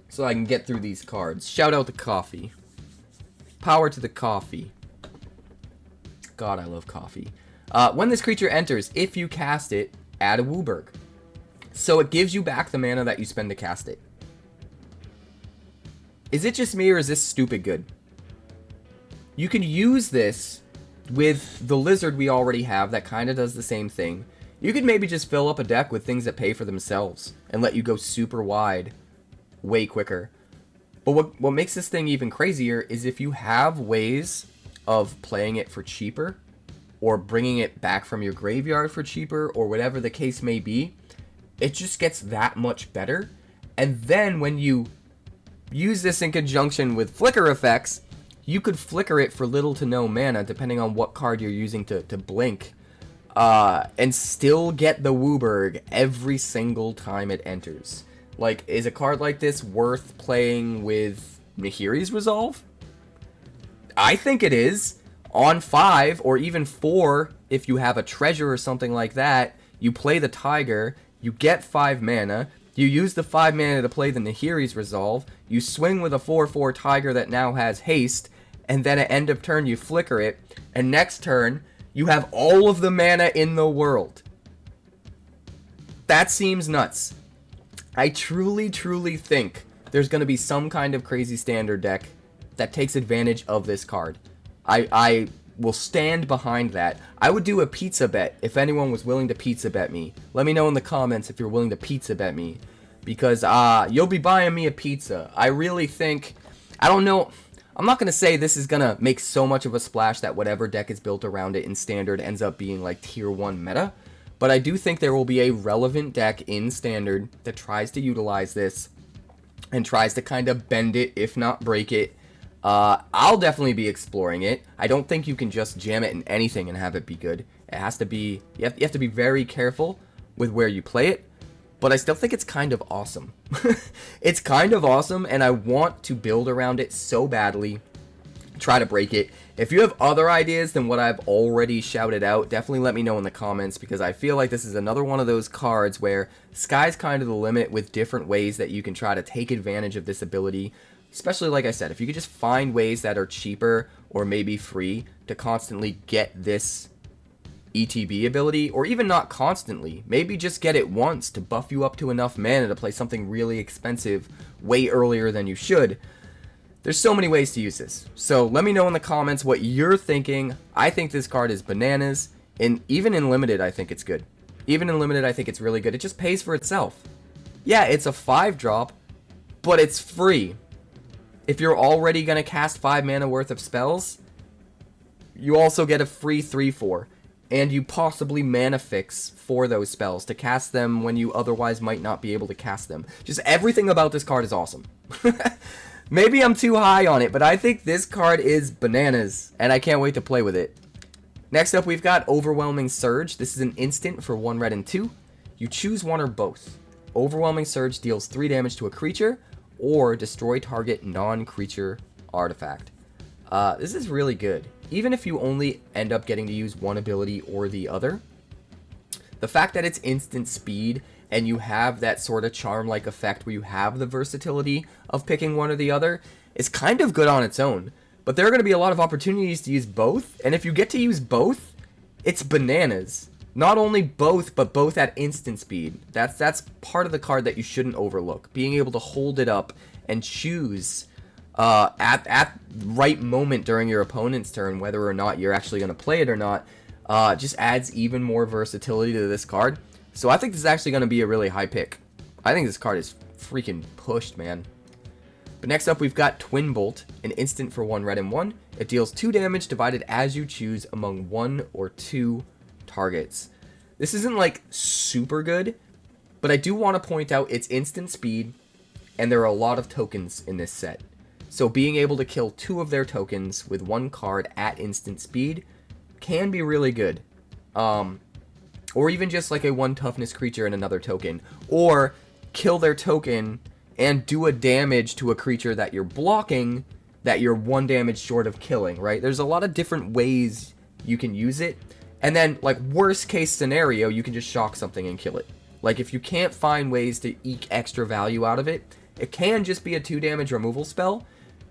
so I can get through these cards. Shout out to coffee. Power to the coffee. God, I love coffee. When this creature enters, if you cast it, add a Wooburg. So it gives you back the mana that you spend to cast it. Is it just me, or is this stupid good? You can use this with the lizard we already have that kind of does the same thing. You could maybe just fill up a deck with things that pay for themselves and let you go super wide way quicker. But what makes this thing even crazier is if you have ways of playing it for cheaper, or bringing it back from your graveyard for cheaper, or whatever the case may be, it just gets that much better. And then when you use this in conjunction with flicker effects, you could flicker it for little to no mana, depending on what card you're using to blink, and still get the Wooburg every single time it enters. Like, is a card like this worth playing with Nahiri's Resolve? I think it is. On 5, or even 4, if you have a treasure or something like that, you play the Tiger, you get 5 mana, you use the 5 mana to play the Nahiri's Resolve, you swing with a 4/4 Tiger that now has haste, and then at end of turn you flicker it, and next turn you have all of the mana in the world. That seems nuts. I truly, truly think there's going to be some kind of crazy standard deck that takes advantage of this card. I will stand behind that. I would do a pizza bet if anyone was willing to pizza bet me. Let me know in the comments if you're willing to pizza bet me, because you'll be buying me a pizza. I really think, I don't know, I'm not going to say this is going to make so much of a splash that whatever deck is built around it in standard ends up being like tier 1 meta, but I do think there will be a relevant deck in standard that tries to utilize this and tries to kind of bend it, if not break it. I'll definitely be exploring it. I don't think you can just jam it in anything and have it be good. It has to be, you have to be very careful with where you play it. but I still think it's kind of awesome. It's kind of awesome, and I want to build around it so badly. Try to break it. If you have other ideas than what I've already shouted out, definitely let me know in the comments, because I feel like this is another one of those cards where sky's kind of the limit with different ways that you can try to take advantage of this ability. Especially, like I said, if you could just find ways that are cheaper or maybe free to constantly get this ETB ability, or even not constantly, maybe just get it once to buff you up to enough mana to play something really expensive way earlier than you should. There's so many ways to use this. So let me know in the comments what you're thinking. I think this card is bananas, and even in Limited, I think it's good. Even in Limited, I think it's really good. It just pays for itself. Yeah, it's a 5-drop, but it's free. If you're already going to cast 5 mana worth of spells, you also get a free 3/4. And you possibly mana fix for those spells to cast them when you otherwise might not be able to cast them. Just everything about this card is awesome. Maybe I'm too high on it, but I think this card is bananas, and I can't wait to play with it. Next up, we've got Overwhelming Surge. This is an instant for 1 red and 2. You choose one or both. Overwhelming Surge deals 3 damage to a creature, or destroy target non-creature artifact. This is really good. Even if you only end up getting to use one ability or the other, the fact that it's instant speed and you have that sort of charm-like effect where you have the versatility of picking one or the other is kind of good on its own. But there are going to be a lot of opportunities to use both, and if you get to use both, it's bananas. Not only both, but both at instant speed. That's part of the card that you shouldn't overlook. Being able to hold it up and choose at right moment during your opponent's turn, whether or not you're actually going to play it or not, just adds even more versatility to this card. So I think this is actually going to be a really high pick. I think this card is freaking pushed, man. But next up, we've got Twin Bolt, an instant for 1 red and 1. It deals 2 damage divided as you choose among 1 or 2 targets. This isn't like super good, but I do want to point out it's instant speed, and there are a lot of tokens in this set. So being able to kill 2 of their tokens with 1 card at instant speed can be really good. Or even just like a 1 toughness creature and another token. Or kill their token and do a damage to a creature that you're blocking that you're 1 damage short of killing, right? There's a lot of different ways you can use it. And then, like, worst case scenario, you can just shock something and kill it. Like, if you can't find ways to eke extra value out of it, it can just be a 2 damage removal spell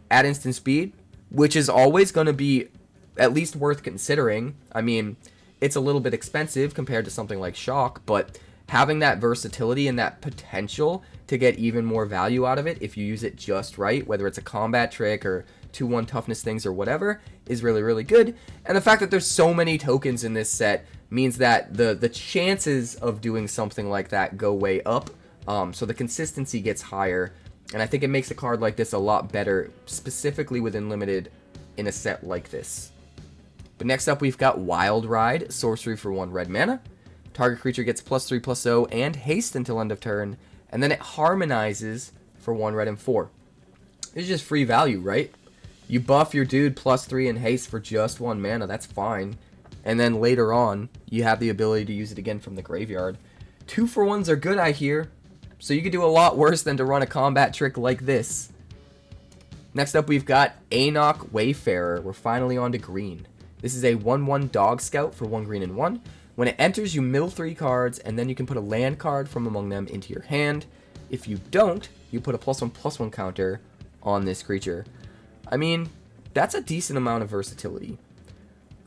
at instant speed, which is always going to be at least worth considering. I mean, it's a little bit expensive compared to something like shock, but having that versatility and that potential to get even more value out of it if you use it just right, whether it's a combat trick or 2/1 toughness things or whatever, is really, really good. And the fact that there's so many tokens in this set means that the chances of doing something like that go way up, so the consistency gets higher, and I think it makes a card like this a lot better, specifically within Limited, in a set like this. But next up, we've got Wild Ride, sorcery for 1 red mana. Target creature gets +3/+0 and haste until end of turn, and then it harmonizes for 1 red and 4. It's just free value, right? You buff your dude +3 and haste for just 1 mana, that's fine. And then later on, you have the ability to use it again from the graveyard. 2-for-1s are good, I hear. So you could do a lot worse than to run a combat trick like this. Next up, we've got Anok Wayfarer. We're finally on to green. This is a 1/1 Dog Scout for 1 green and 1. When it enters, you mill 3 cards, and then you can put a land card from among them into your hand. If you don't, you put a +1/+1 counter on this creature. I mean, that's a decent amount of versatility.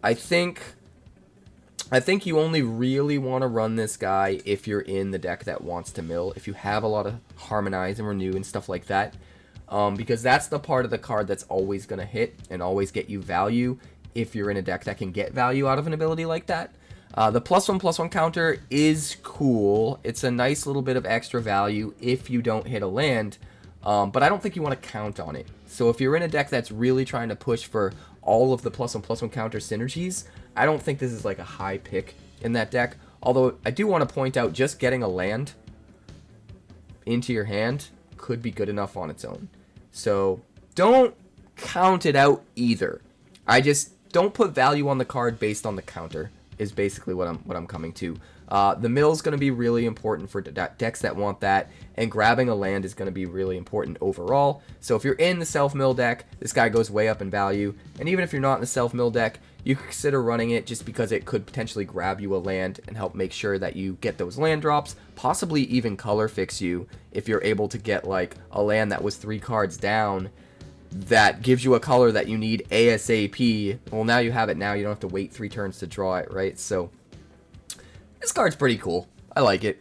I think you only really want to run this guy if you're in the deck that wants to mill, if you have a lot of Harmonize and Renew and stuff like that, because that's the part of the card that's always going to hit and always get you value if you're in a deck that can get value out of an ability like that. The +1/+1 counter is cool. It's a nice little bit of extra value if you don't hit a land, but I don't think you want to count on it. So if you're in a deck that's really trying to push for all of the +1/+1 counter synergies, I don't think this is like a high pick in that deck. Although I do want to point out, just getting a land into your hand could be good enough on its own. So don't count it out either. I just don't put value on the card based on the counter, is basically what I'm coming to. The mill's going to be really important for decks that want that, and grabbing a land is going to be really important overall. So if you're in the self-mill deck, this guy goes way up in value, and even if you're not in the self-mill deck, you could consider running it just because it could potentially grab you a land and help make sure that you get those land drops, possibly even color fix you if you're able to get like a land that was 3 cards down that gives you a color that you need ASAP. Well, now you have it now, you don't have to wait 3 turns to draw it, right? So this card's pretty cool. I like it.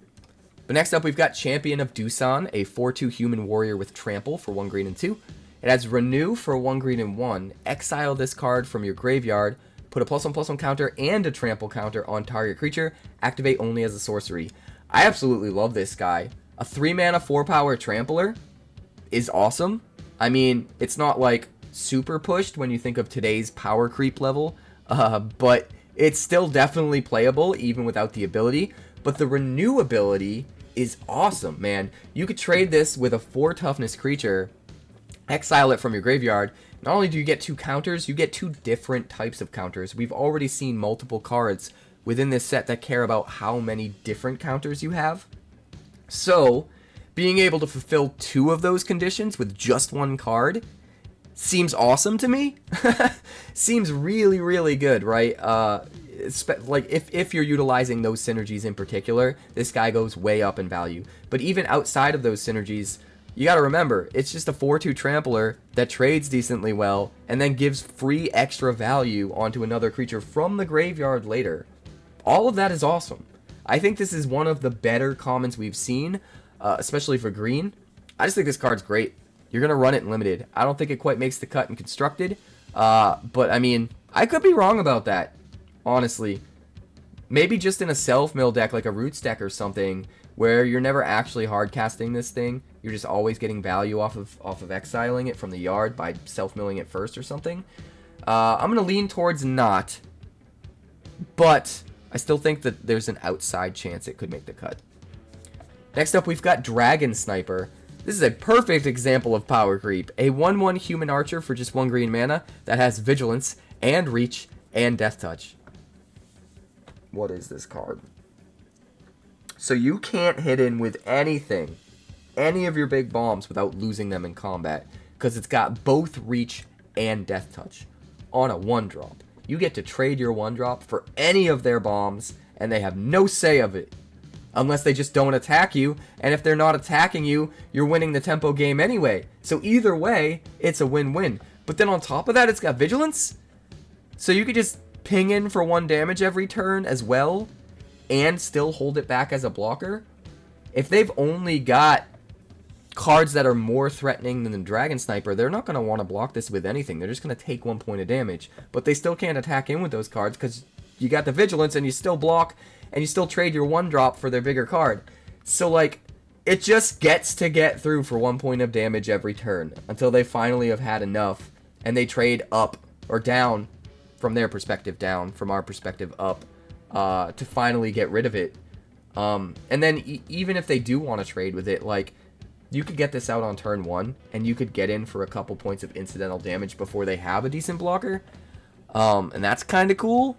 But next up, we've got Champion of Doosan, a 4/2 human warrior with trample for 1 green and 2. It has Renew for 1 green and 1. Exile this card from your graveyard. Put a +1/+1 counter and a trample counter on target creature. Activate only as a sorcery. I absolutely love this guy. A 3-mana 4-power trampler is awesome. I mean, it's not like super pushed when you think of today's power creep level, but it's still definitely playable even without the ability. But the Renew ability is awesome, man. You could trade this with a 4 toughness creature, exile it from your graveyard. Not only do you get 2 counters, you get 2 different types of counters. We've already seen multiple cards within this set that care about how many different counters you have. So, being able to fulfill 2 of those conditions with just 1 card seems awesome to me. Seems really, really good, right? Like if you're utilizing those synergies in particular, this guy goes way up in value. But even outside of those synergies, you got to remember, it's just a 4/2 trampler that trades decently well and then gives free extra value onto another creature from the graveyard later. All of that is awesome. I think this is one of the better commons we've seen, especially for green. I just think this card's great. You're going to run it in limited. I don't think it quite makes the cut in constructed, but I mean, I could be wrong about that, honestly. Maybe just in a self-mill deck like a Roots deck or something, where you're never actually hard casting this thing. You're just always getting value off of exiling it from the yard by self-milling it first or something. I'm going to lean towards not, but I still think that there's an outside chance it could make the cut. Next up, we've got Dragon Sniper. This is a perfect example of power creep. A 1/1 human archer for just 1 green mana that has Vigilance and Reach and Death Touch. What is this card? So you can't hit in with anything, any of your big bombs, without losing them in combat, because it's got both Reach and Death Touch on a 1-drop. You get to trade your 1-drop for any of their bombs, and they have no say of it, unless they just don't attack you, and if they're not attacking you, you're winning the tempo game anyway. So either way, it's a win-win. But then on top of that, it's got Vigilance, so you could just ping in for 1 damage every turn as well, and still hold it back as a blocker. If they've only got cards that are more threatening than the Dragon Sniper, they're not going to want to block this with anything. They're just going to take 1 point of damage. But they still can't attack in with those cards because you got the Vigilance and you still block and you still trade your 1-drop for their bigger card. So, like, it just gets to get through for 1 point of damage every turn until they finally have had enough and they trade up or down, from their perspective down, from our perspective up, to finally get rid of it. And then even if they do want to trade with it, like, you could get this out on turn 1, and you could get in for a couple points of incidental damage before they have a decent blocker. And that's kind of cool.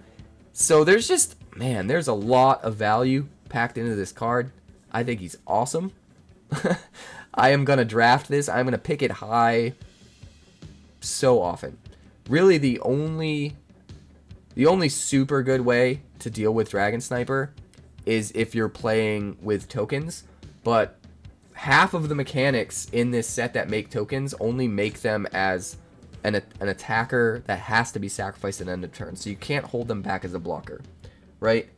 So there's just, man, there's a lot of value packed into this card. I think he's awesome. I am going to draft this. I'm going to pick it high so often. Really, the only super good way to deal with Dragon Sniper is if you're playing with tokens, but half of the mechanics in this set that make tokens only make them as an attacker that has to be sacrificed at end of turn, so you can't hold them back as a blocker, right?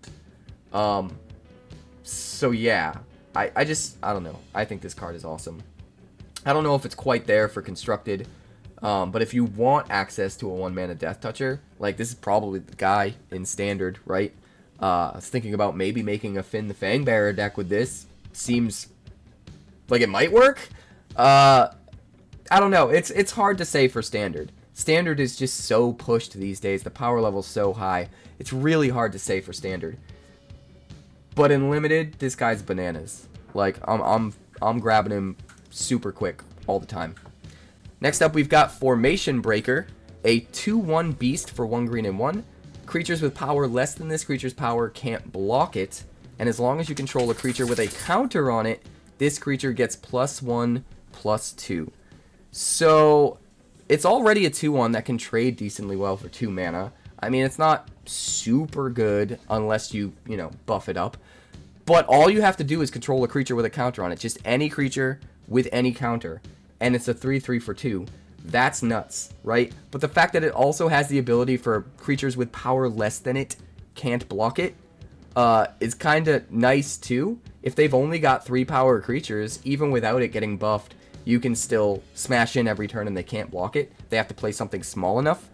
So yeah, I don't know. I think this card is awesome. I don't know if it's quite there for constructed, but if you want access to a 1-mana Death Toucher, like, this is probably the guy in standard, right? I was thinking about maybe making a Finn the Fangbearer deck with this. Seems like it might work. I don't know. It's hard to say for standard. Standard is just so pushed these days. The power level's so high. It's really hard to say for standard. But in limited, this guy's bananas. Like, I'm grabbing him super quick all the time. Next up, we've got Formation Breaker, a 2/1 beast for 1 green and 1. Creatures with power less than this creature's power can't block it. And as long as you control a creature with a counter on it, this creature gets +1/+2. So it's already a 2/1 that can trade decently well for 2 mana. I mean, it's not super good unless you buff it up. But all you have to do is control a creature with a counter on it. Just any creature with any counter. And it's a 3/3 for 2. That's nuts, right? But the fact that it also has the ability for creatures with power less than it can't block it is kind of nice too. If they've only got 3 power creatures, even without it getting buffed, you can still smash in every turn and they can't block it. They have to play something small enough.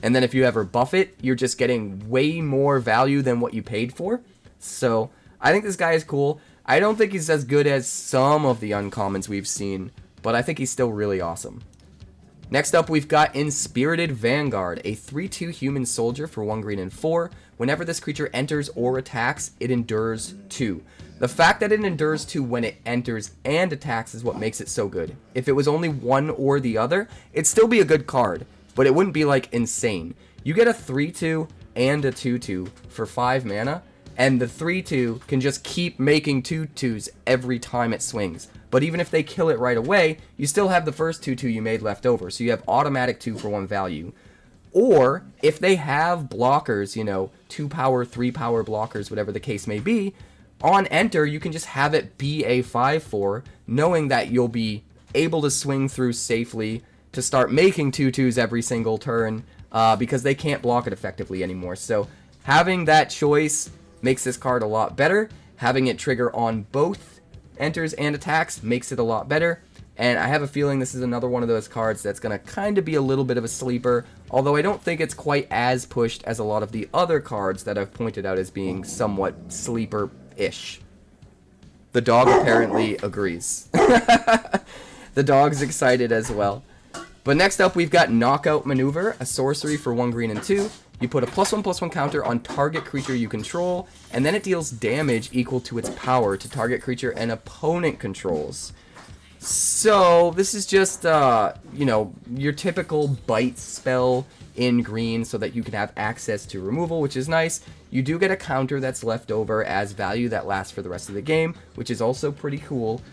And then if you ever buff it, you're just getting way more value than what you paid for. So I think this guy is cool. I don't think he's as good as some of the uncommons we've seen, but I think he's still really awesome. Next up, we've got Inspirited Vanguard, a 3/2 human soldier for 1 green and 4. Whenever this creature enters or attacks, it endures 2. The fact that it endures 2 when it enters and attacks is what makes it so good. If it was only one or the other, it'd still be a good card, but it wouldn't be like insane. You get a 3/2 and a 2/2 for 5 mana, and the 3/2 can just keep making 2/2s every time it swings. But even if they kill it right away, you still have the first 2/2 you made left over, so you have automatic 2 for 1 value. Or, if they have blockers, 2 power, 3 power blockers, whatever the case may be, on enter, you can just have it be a 5/4, knowing that you'll be able to swing through safely to start making 2/2s every single turn, because they can't block it effectively anymore. So, having that choice makes this card a lot better. Having it trigger on both enters and attacks makes it a lot better. And I have a feeling this is another one of those cards that's going to kind of be a little bit of a sleeper, although I don't think it's quite as pushed as a lot of the other cards that I've pointed out as being somewhat sleeper-ish. The dog apparently agrees. The dog's excited as well. But next up, we've got Knockout Maneuver, a sorcery for 1 green and 2. You put a +1/+1 counter on target creature you control, and then it deals damage equal to its power to target creature an opponent controls. So, this is just, your typical bite spell in green so that you can have access to removal, which is nice. You do get a counter that's left over as value that lasts for the rest of the game, which is also pretty cool.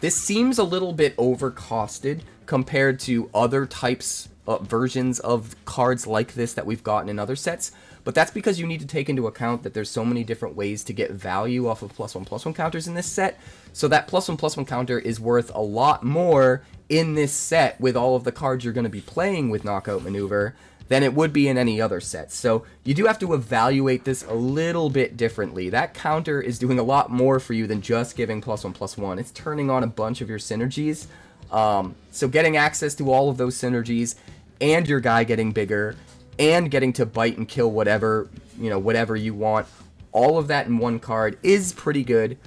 This seems a little bit overcosted compared to other types versions of cards like this that we've gotten in other sets, but that's because you need to take into account that there's so many different ways to get value off of +1/+1 counters in this set, so that +1/+1 counter is worth a lot more in this set with all of the cards you're going to be playing with Knockout Maneuver than it would be in any other set. So you do have to evaluate this a little bit differently. That counter is doing a lot more for you than just giving +1/+1. It's turning on a bunch of your synergies. So getting access to all of those synergies, and your guy getting bigger, and getting to bite and kill whatever you want, all of that in one card is pretty good.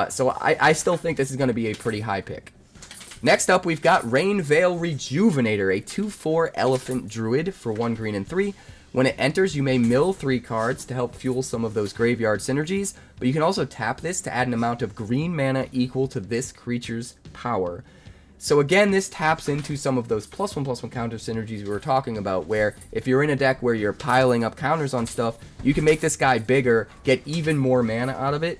So I still think this is going to be a pretty high pick. Next up, we've got Rainveil Rejuvenator, a 2/4 elephant druid for 1 green and 3. When it enters, you may mill 3 cards to help fuel some of those graveyard synergies, but you can also tap this to add an amount of green mana equal to this creature's power. So again, this taps into some of those +1/+1 counter synergies we were talking about, where if you're in a deck where you're piling up counters on stuff, you can make this guy bigger, get even more mana out of it,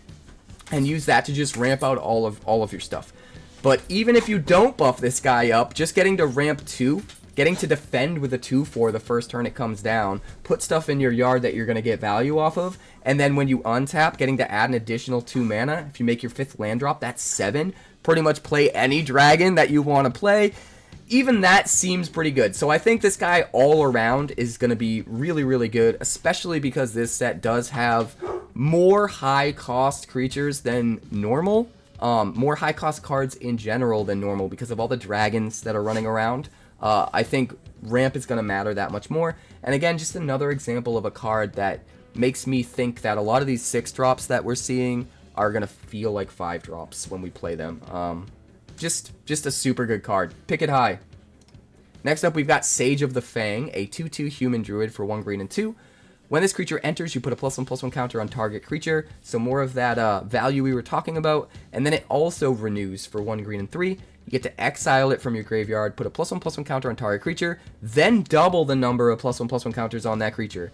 and use that to just ramp out all of your stuff. But even if you don't buff this guy up, just getting to ramp 2, getting to defend with a 2/4 the first turn it comes down, put stuff in your yard that you're going to get value off of, and then when you untap, getting to add an additional 2 mana, if you make your 5th land drop, that's 7, pretty much play any dragon that you want to play. Even that seems pretty good. So I think this guy all around is going to be really, really good, especially because this set does have more high-cost creatures than normal. More high-cost cards in general than normal because of all the dragons that are running around. I think ramp is going to matter that much more. And again, just another example of a card that makes me think that a lot of these 6-drops that we're seeing are going to feel like 5-drops when we play them. Just a super good card. Pick it high. Next up, we've got Sage of the Fang, a 2/2 human druid for 1 green and 2. When this creature enters, you put a +1/+1 counter on target creature, so more of that value we were talking about, and then it also renews for 1 green and 3. You get to exile it from your graveyard, put a +1/+1 counter on target creature, then double the number of +1/+1 counters on that creature.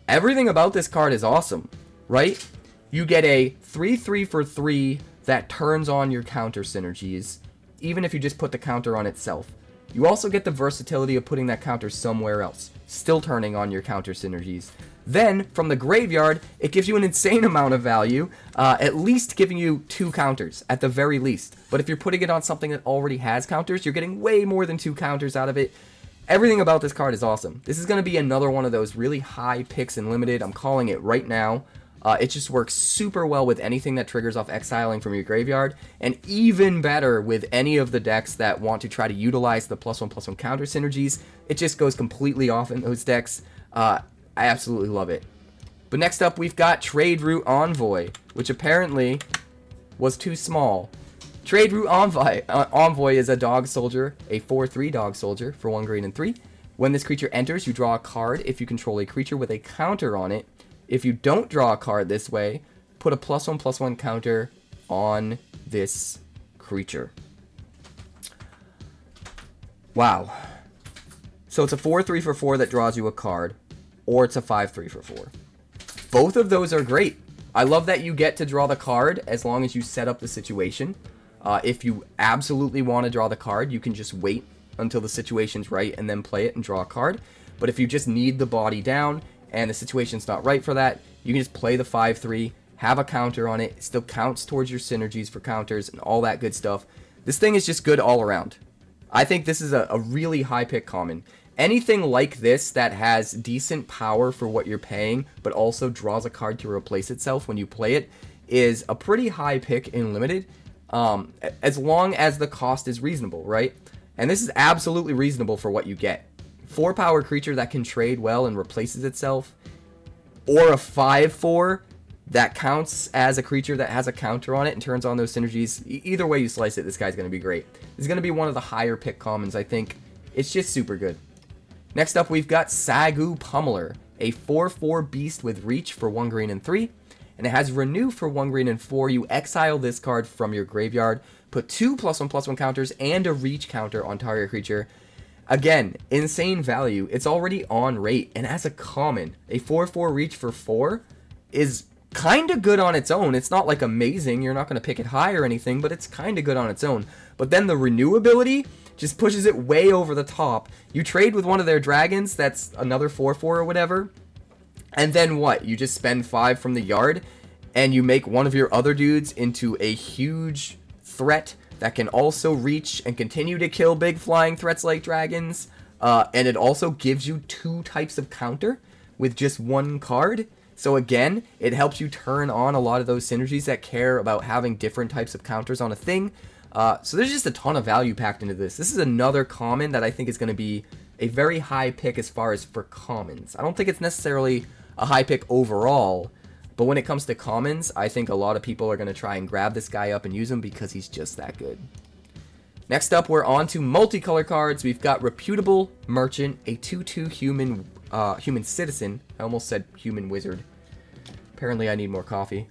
Everything about this card is awesome, right? You get a 3/3 for 3 that turns on your counter synergies, even if you just put the counter on itself. You also get the versatility of putting that counter somewhere else, still turning on your counter synergies. Then, from the graveyard, it gives you an insane amount of value, at least giving you 2 counters, at the very least. But if you're putting it on something that already has counters, you're getting way more than 2 counters out of it. Everything about this card is awesome. This is going to be another one of those really high picks in Limited. I'm calling it right now. It just works super well with anything that triggers off exiling from your graveyard, and even better with any of the decks that want to try to utilize the +1/+1 counter synergies. It just goes completely off in those decks. I absolutely love it. But next up, we've got Trade Route Envoy, which apparently was too small. Trade Route Envoy is a dog soldier, a 4/3 dog soldier for 1 green and 3. When this creature enters, you draw a card if you control a creature with a counter on it. If you don't draw a card this way, put a +1/+1 counter on this creature. Wow. So it's a 4/3 for 4 that draws you a card, or it's a 5/3 for 4. Both of those are great. I love that you get to draw the card as long as you set up the situation. If you absolutely want to draw the card, you can just wait until the situation's right and then play it and draw a card. But if you just need the body down and the situation's not right for that, you can just play the 5/3, have a counter on it. It still counts towards your synergies for counters and all that good stuff. This thing is just good all around. I think this is a really high pick common. Anything like this that has decent power for what you're paying, but also draws a card to replace itself when you play it, is a pretty high pick in Limited, as long as the cost is reasonable, right? And this is absolutely reasonable for what you get. 4-power creature that can trade well and replaces itself, or a 5/4 that counts as a creature that has a counter on it and turns on those synergies. Either way you slice it, this guy's going to be great. This is going to be one of the higher pick commons, I think. It's just super good. Next up, we've got Sagu Pummeler, a 4/4 beast with reach for 1 green and 3, and it has renew for 1 green and 4. You exile this card from your graveyard, put 2 +1/+1 counters and a reach counter on target creature. Again, insane value. It's already on rate, and as a common, a 4/4 reach for 4 is kind of good on its own. It's not like amazing, you're not going to pick it high or anything, but it's kind of good on its own. But then the renew ability just pushes it way over the top. You trade with one of their dragons, that's another 4/4 or whatever, and then what? You just spend 5 from the yard, and you make one of your other dudes into a huge threat that can also reach and continue to kill big flying threats like dragons, and it also gives you 2 types of counter with just 1 card. So again, it helps you turn on a lot of those synergies that care about having different types of counters on a thing. So there's just a ton of value packed into this. This is another common that I think is going to be a very high pick as far as for commons. I don't think it's necessarily a high pick overall, but when it comes to commons, I think a lot of people are going to try and grab this guy up and use him because he's just that good. Next up, we're on to multicolor cards. We've got Reputable Merchant, a 2/2 human citizen. I almost said human wizard. Apparently I need more coffee.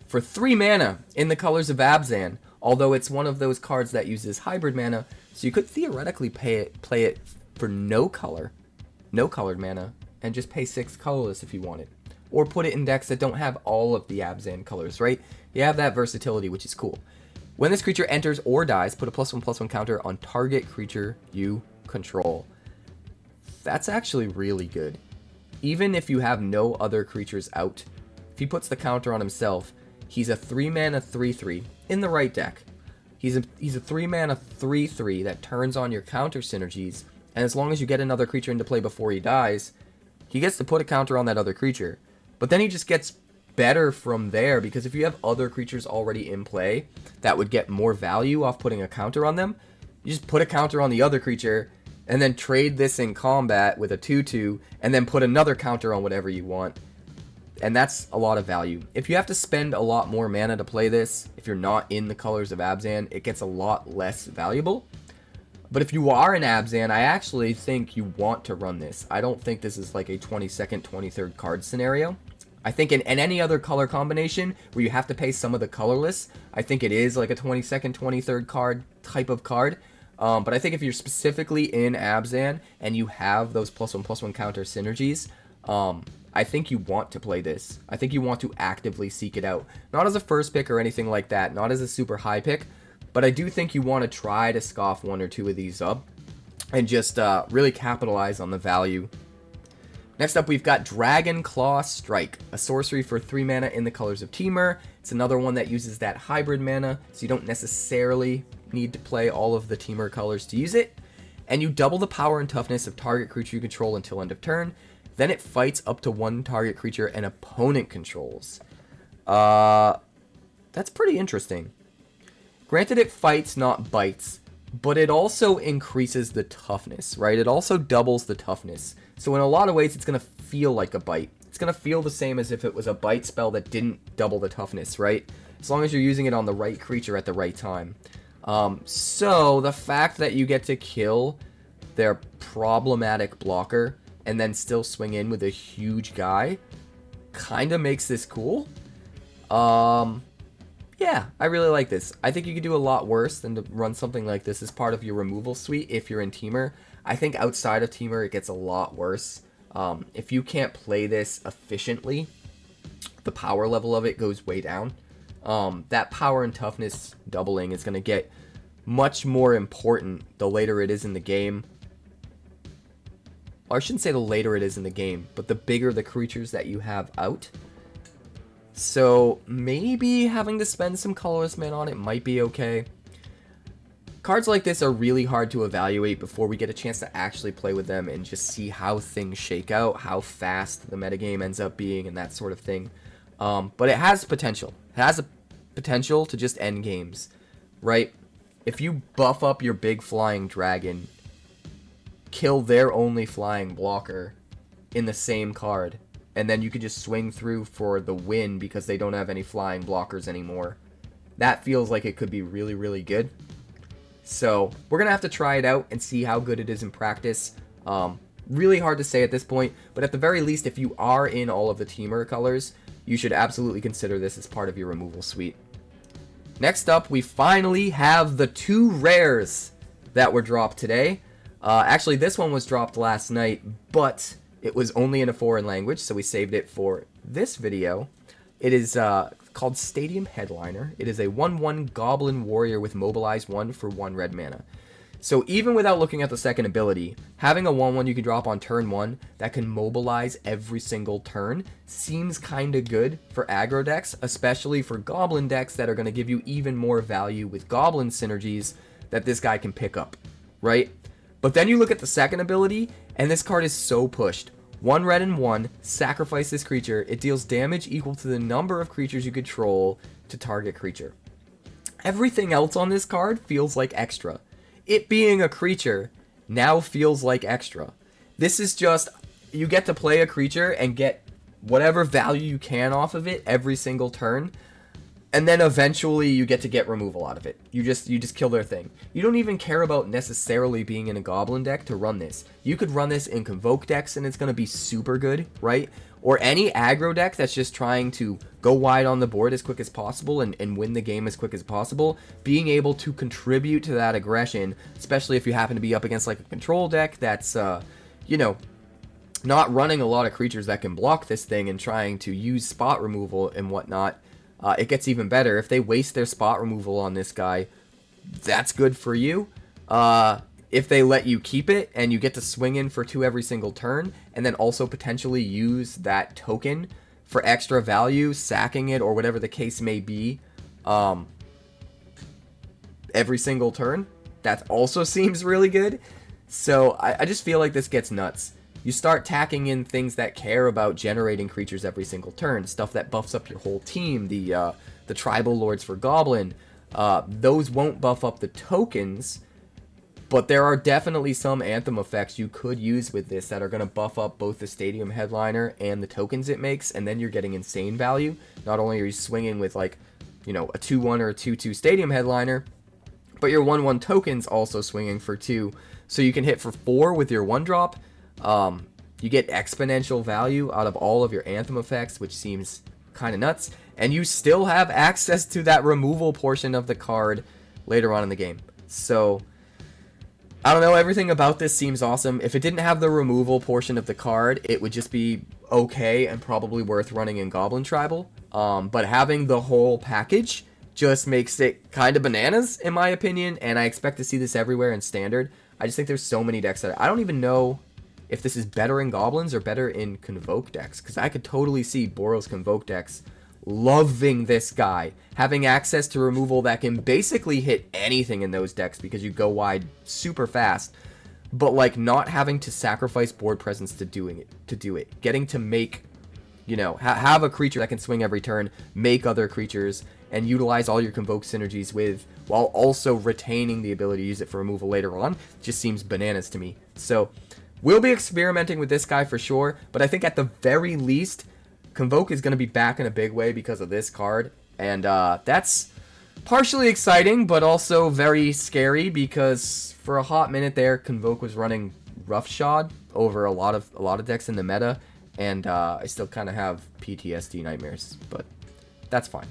For 3 mana in the colors of Abzan, although it's one of those cards that uses hybrid mana, so you could theoretically play it for no colored mana, and just pay 6 colorless if you wanted. Or put it in decks that don't have all of the Abzan colors, right? You have that versatility, which is cool. When this creature enters or dies, put a +1/+1 counter on target creature you control. That's actually really good. Even if you have no other creatures out, if he puts the counter on himself, he's a 3 mana 3/3 in the right deck. He's a 3 mana 3/3 that turns on your counter synergies, and as long as you get another creature into play before he dies, he gets to put a counter on that other creature. But then he just gets better from there, because if you have other creatures already in play that would get more value off putting a counter on them, you just put a counter on the other creature, and then trade this in combat with a 2/2, and then put another counter on whatever you want. And that's a lot of value. If you have to spend a lot more mana to play this, if you're not in the colors of Abzan, it gets a lot less valuable. But if you are in Abzan, I actually think you want to run this. I don't think this is like a 22nd, 23rd card scenario. I think in any other color combination where you have to pay some of the colorless, I think it is like a 22nd, 23rd card type of card. But I think if you're specifically in Abzan and you have those +1/+1 counter synergies, I think you want to play this. I think you want to actively seek it out. Not as a first pick or anything like that, not as a super high pick, but I do think you want to try to scoff 1 or 2 of these up and just really capitalize on the value. Next up, we've got Dragonclaw Strike, a sorcery for 3 mana in the colors of Temur. It's another one that uses that hybrid mana, so you don't necessarily need to play all of the Temur colors to use it. And you double the power and toughness of target creature you control until end of turn. Then it fights up to 1 target creature an opponent controls. That's pretty interesting. Granted, it fights, not bites, but it also increases the toughness, right? It also doubles the toughness. So in a lot of ways, it's going to feel like a bite. It's going to feel the same as if it was a bite spell that didn't double the toughness, right? As long as you're using it on the right creature at the right time. So the fact that you get to kill their problematic blocker and then still swing in with a huge guy kind of makes this cool. Yeah, I really like this. I think you could do a lot worse than to run something like this as part of your removal suite if you're in Temur. I think outside of Temur, it gets a lot worse. If you can't play this efficiently, the power level of it goes way down. That power and toughness doubling is going to get much more important the later it is in the game. Well, I shouldn't say the later it is in the game, but the bigger the creatures that you have out. So maybe having to spend some colorless mana on it might be okay. Cards like this are really hard to evaluate before we get a chance to actually play with them and just see how things shake out, how fast the metagame ends up being, and that sort of thing. But it has potential. It has a potential to just end games, right? If you buff up your big flying dragon, kill their only flying blocker in the same card, and then you could just swing through for the win because they don't have any flying blockers anymore. That feels like it could be really, really good. So we're going to have to try it out and see how good it is in practice. Really hard to say at this point, but at the very least, if you are in all of the Temur colors, you should absolutely consider this as part of your removal suite. Next up, we finally have the 2 rares that were dropped today. Actually, this one was dropped last night, but it was only in a foreign language, so we saved it for this video. It is called Stadium Headliner. It is a 1/1 Goblin Warrior with Mobilize 1 for 1 red mana. So even without looking at the second ability, having a 1/1 you can drop on turn 1 that can mobilize every single turn seems kind of good for aggro decks, especially for Goblin decks that are going to give you even more value with Goblin synergies that this guy can pick up, right? But then you look at the second ability, and this card is so pushed. 1 red and 1, sacrifice this creature. It deals damage equal to the number of creatures you control to target creature. Everything else on this card feels like extra. It being a creature now feels like extra. This is just, you get to play a creature and get whatever value you can off of it every single turn. And then eventually you get to get removal out of it. You just kill their thing. You don't even care about necessarily being in a Goblin deck to run this. You could run this in Convoke decks and it's going to be super good, right? Or any aggro deck that's just trying to go wide on the board as quick as possible and win the game as quick as possible. Being able to contribute to that aggression, especially if you happen to be up against like a control deck that's, you know, not running a lot of creatures that can block this thing and trying to use spot removal and whatnot. It gets even better. If they waste their spot removal on this guy, that's good for you. If they let you keep it and you get to swing in for 2 every single turn, and then also potentially use that token for extra value, sacking it or whatever the case may be, every single turn, that also seems really good. So I just feel like this gets nuts. You start tacking in things that care about generating creatures every single turn, stuff that buffs up your whole team, the Tribal Lords for Goblin. Those won't buff up the tokens, but there are definitely some Anthem effects you could use with this that are going to buff up both the Stadium Headliner and the tokens it makes, and then you're getting insane value. Not only are you swinging with, like, you know, a 2/1 or a 2/2 Stadium Headliner, but your 1/1 tokens also swinging for 2, so you can hit for 4 with your 1-drop. You get exponential value out of all of your Anthem effects, which seems kind of nuts. And you still have access to that removal portion of the card later on in the game. So, I don't know, everything about this seems awesome. If it didn't have the removal portion of the card, it would just be okay and probably worth running in Goblin Tribal. But having the whole package just makes it kind of bananas, in my opinion, and I expect to see this everywhere in Standard. I just think there's so many decks that I don't even know if this is better in Goblins or better in Convoke decks, because I could totally see Boros Convoke decks loving this guy, having access to removal that can basically hit anything in those decks because you go wide super fast, but like not having to sacrifice board presence to do it, getting to make, you know, have a creature that can swing every turn, make other creatures, and utilize all your Convoke synergies with, while also retaining the ability to use it for removal later on, just seems bananas to me. So, we'll be experimenting with this guy for sure, but I think at the very least, Convoke is going to be back in a big way because of this card, and that's partially exciting, but also very scary, because for a hot minute there, Convoke was running Roughshod over a lot of decks in the meta, and I still kind of have PTSD nightmares, but that's fine.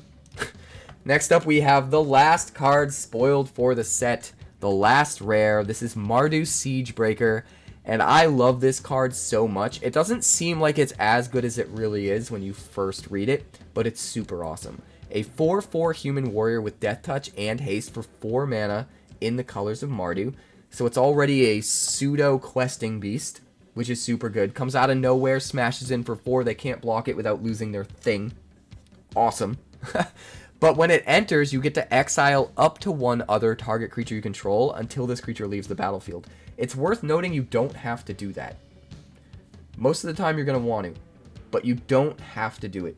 Next up, we have the last card spoiled for the set, the last rare. This is Mardu Siegebreaker, and I love this card so much. It doesn't seem like it's as good as it really is when you first read it, but it's super awesome. A 4/4 human warrior with Death Touch and haste for 4 mana in the colors of Mardu. So it's already a pseudo questing beast, which is super good. Comes out of nowhere, smashes in for 4. They can't block it without losing their thing. Awesome. But when it enters, you get to exile up to 1 other target creature you control until this creature leaves the battlefield. It's worth noting you don't have to do that. Most of the time you're going to want to, but you don't have to do it.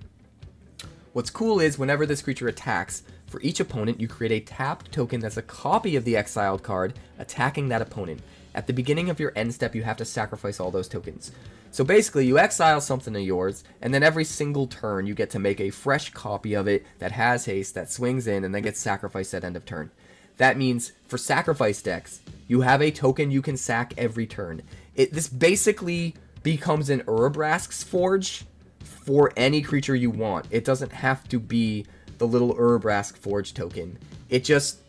What's cool is whenever this creature attacks, for each opponent you create a tapped token that's a copy of the exiled card attacking that opponent. At the beginning of your end step, you have to sacrifice all those tokens. So basically, you exile something of yours, and then every single turn you get to make a fresh copy of it that has haste, that swings in, and then gets sacrificed at end of turn. That means, for sacrifice decks, you have a token you can sack every turn. This basically becomes an Urabrask's Forge for any creature you want. It doesn't have to be the little Urabrask Forge token. It just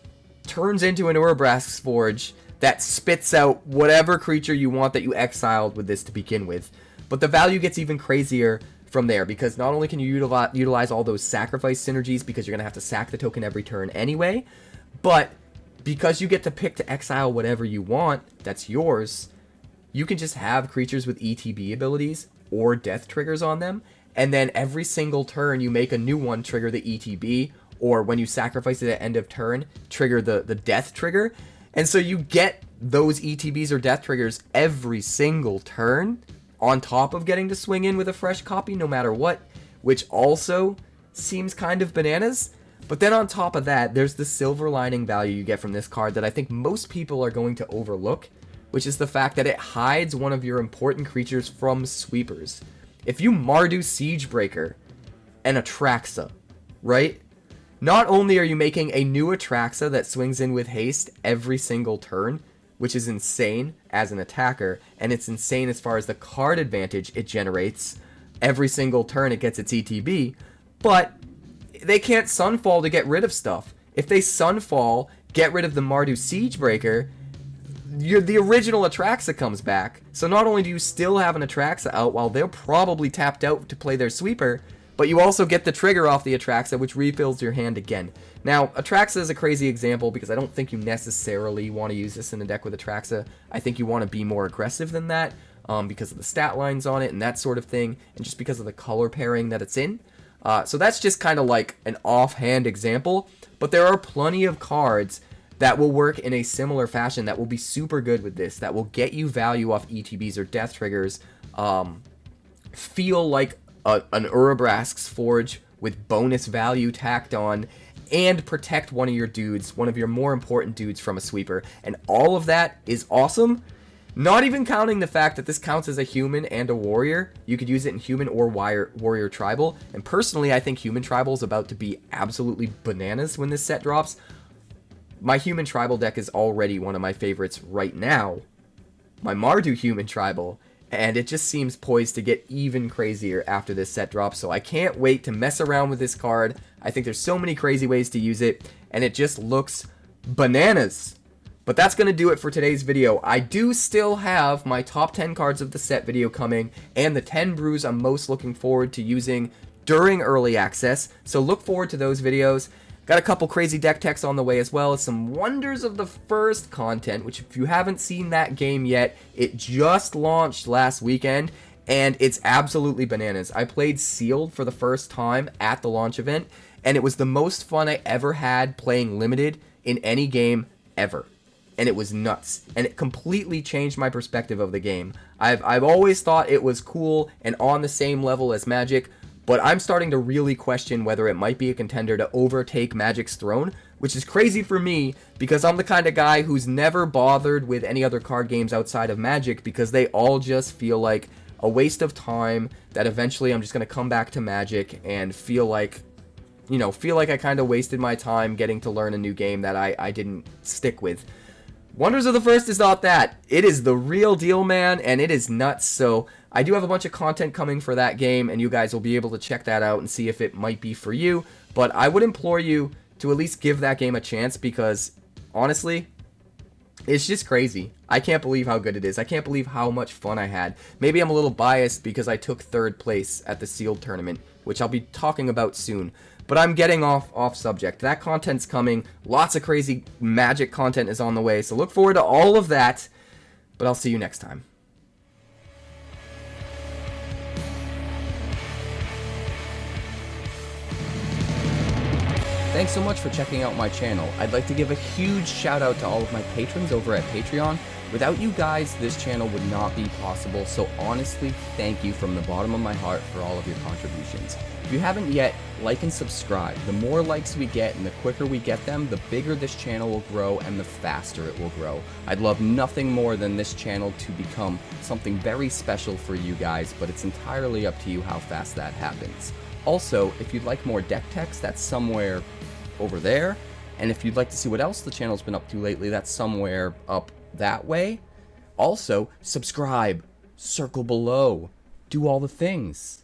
turns into an Urabrask's Forge that spits out whatever creature you want that you exiled with this to begin with. But the value gets even crazier from there, because not only can you utilize all those sacrifice synergies because you're going to have to sack the token every turn anyway, but because you get to pick to exile whatever you want that's yours, you can just have creatures with ETB abilities or death triggers on them, and then every single turn you make a new one trigger the ETB, or when you sacrifice it at end of turn, trigger the death trigger. And so you get those ETBs or death triggers every single turn, on top of getting to swing in with a fresh copy no matter what, which also seems kind of bananas. But then on top of that, there's the silver lining value you get from this card that I think most people are going to overlook, which is the fact that it hides one of your important creatures from sweepers. If you Mardu Siegebreaker and Atraxa, right? Not only are you making a new Atraxa that swings in with haste every single turn, which is insane as an attacker, and it's insane as far as the card advantage it generates. Every single turn it gets its ETB, but they can't Sunfall to get rid of stuff. If they Sunfall, get rid of the Mardu Siegebreaker, the original Atraxa comes back. So not only do you still have an Atraxa out while they're probably tapped out to play their sweeper, but you also get the trigger off the Atraxa, which refills your hand again. Now, Atraxa is a crazy example because I don't think you necessarily want to use this in a deck with Atraxa. I think you want to be more aggressive than that because of the stat lines on it and that sort of thing, and just because of the color pairing that it's in. So that's just kind of like an offhand example, but there are plenty of cards that will work in a similar fashion that will be super good with this, that will get you value off ETBs or death triggers, feel like an Urabrask's Forge with bonus value tacked on, and protect one of your dudes, one of your more important dudes from a sweeper. And all of that is awesome, not even counting the fact that this counts as a human and a warrior. You could use it in human or warrior tribal, and personally I think human tribal is about to be absolutely bananas when this set drops. My human tribal deck is already one of my favorites right now, my Mardu human tribal, and it just seems poised to get even crazier after this set drops, so I can't wait to mess around with this card. I think there's so many crazy ways to use it, and it just looks bananas. But that's going to do it for today's video. I do still have my top 10 cards of the set video coming, and the 10 brews I'm most looking forward to using during early access, so look forward to those videos. Got a couple crazy deck techs on the way as well as some Wonders of the First content, which if you haven't seen that game yet, it just launched last weekend, and it's absolutely bananas. I played Sealed for the first time at the launch event, and it was the most fun I ever had playing Limited in any game ever. And it was nuts, and it completely changed my perspective of the game. I've always thought it was cool and on the same level as Magic, but I'm starting to really question whether it might be a contender to overtake Magic's throne, which is crazy for me because I'm the kind of guy who's never bothered with any other card games outside of Magic because they all just feel like a waste of time that eventually I'm just going to come back to Magic and feel like I kind of wasted my time getting to learn a new game that I didn't stick with. Wonders of the First is not that. It is the real deal, man, and it is nuts. So I do have a bunch of content coming for that game, and you guys will be able to check that out and see if it might be for you. But I would implore you to at least give that game a chance because, honestly, it's just crazy. I can't believe how good it is. I can't believe how much fun I had. Maybe I'm a little biased because I took 3rd place at the Sealed tournament, which I'll be talking about soon. But I'm getting off subject. That content's coming. Lots of crazy Magic content is on the way. So look forward to all of that. But I'll see you next time. Thanks so much for checking out my channel. I'd like to give a huge shout out to all of my patrons over at Patreon. Without you guys, this channel would not be possible, so honestly, thank you from the bottom of my heart for all of your contributions. If you haven't yet, like and subscribe. The more likes we get and the quicker we get them, the bigger this channel will grow and the faster it will grow. I'd love nothing more than this channel to become something very special for you guys, but it's entirely up to you how fast that happens. Also, if you'd like more deck techs, that's somewhere over there. And if you'd like to see what else the channel's been up to lately, that's somewhere up that way. Also, subscribe, circle below, do all the things.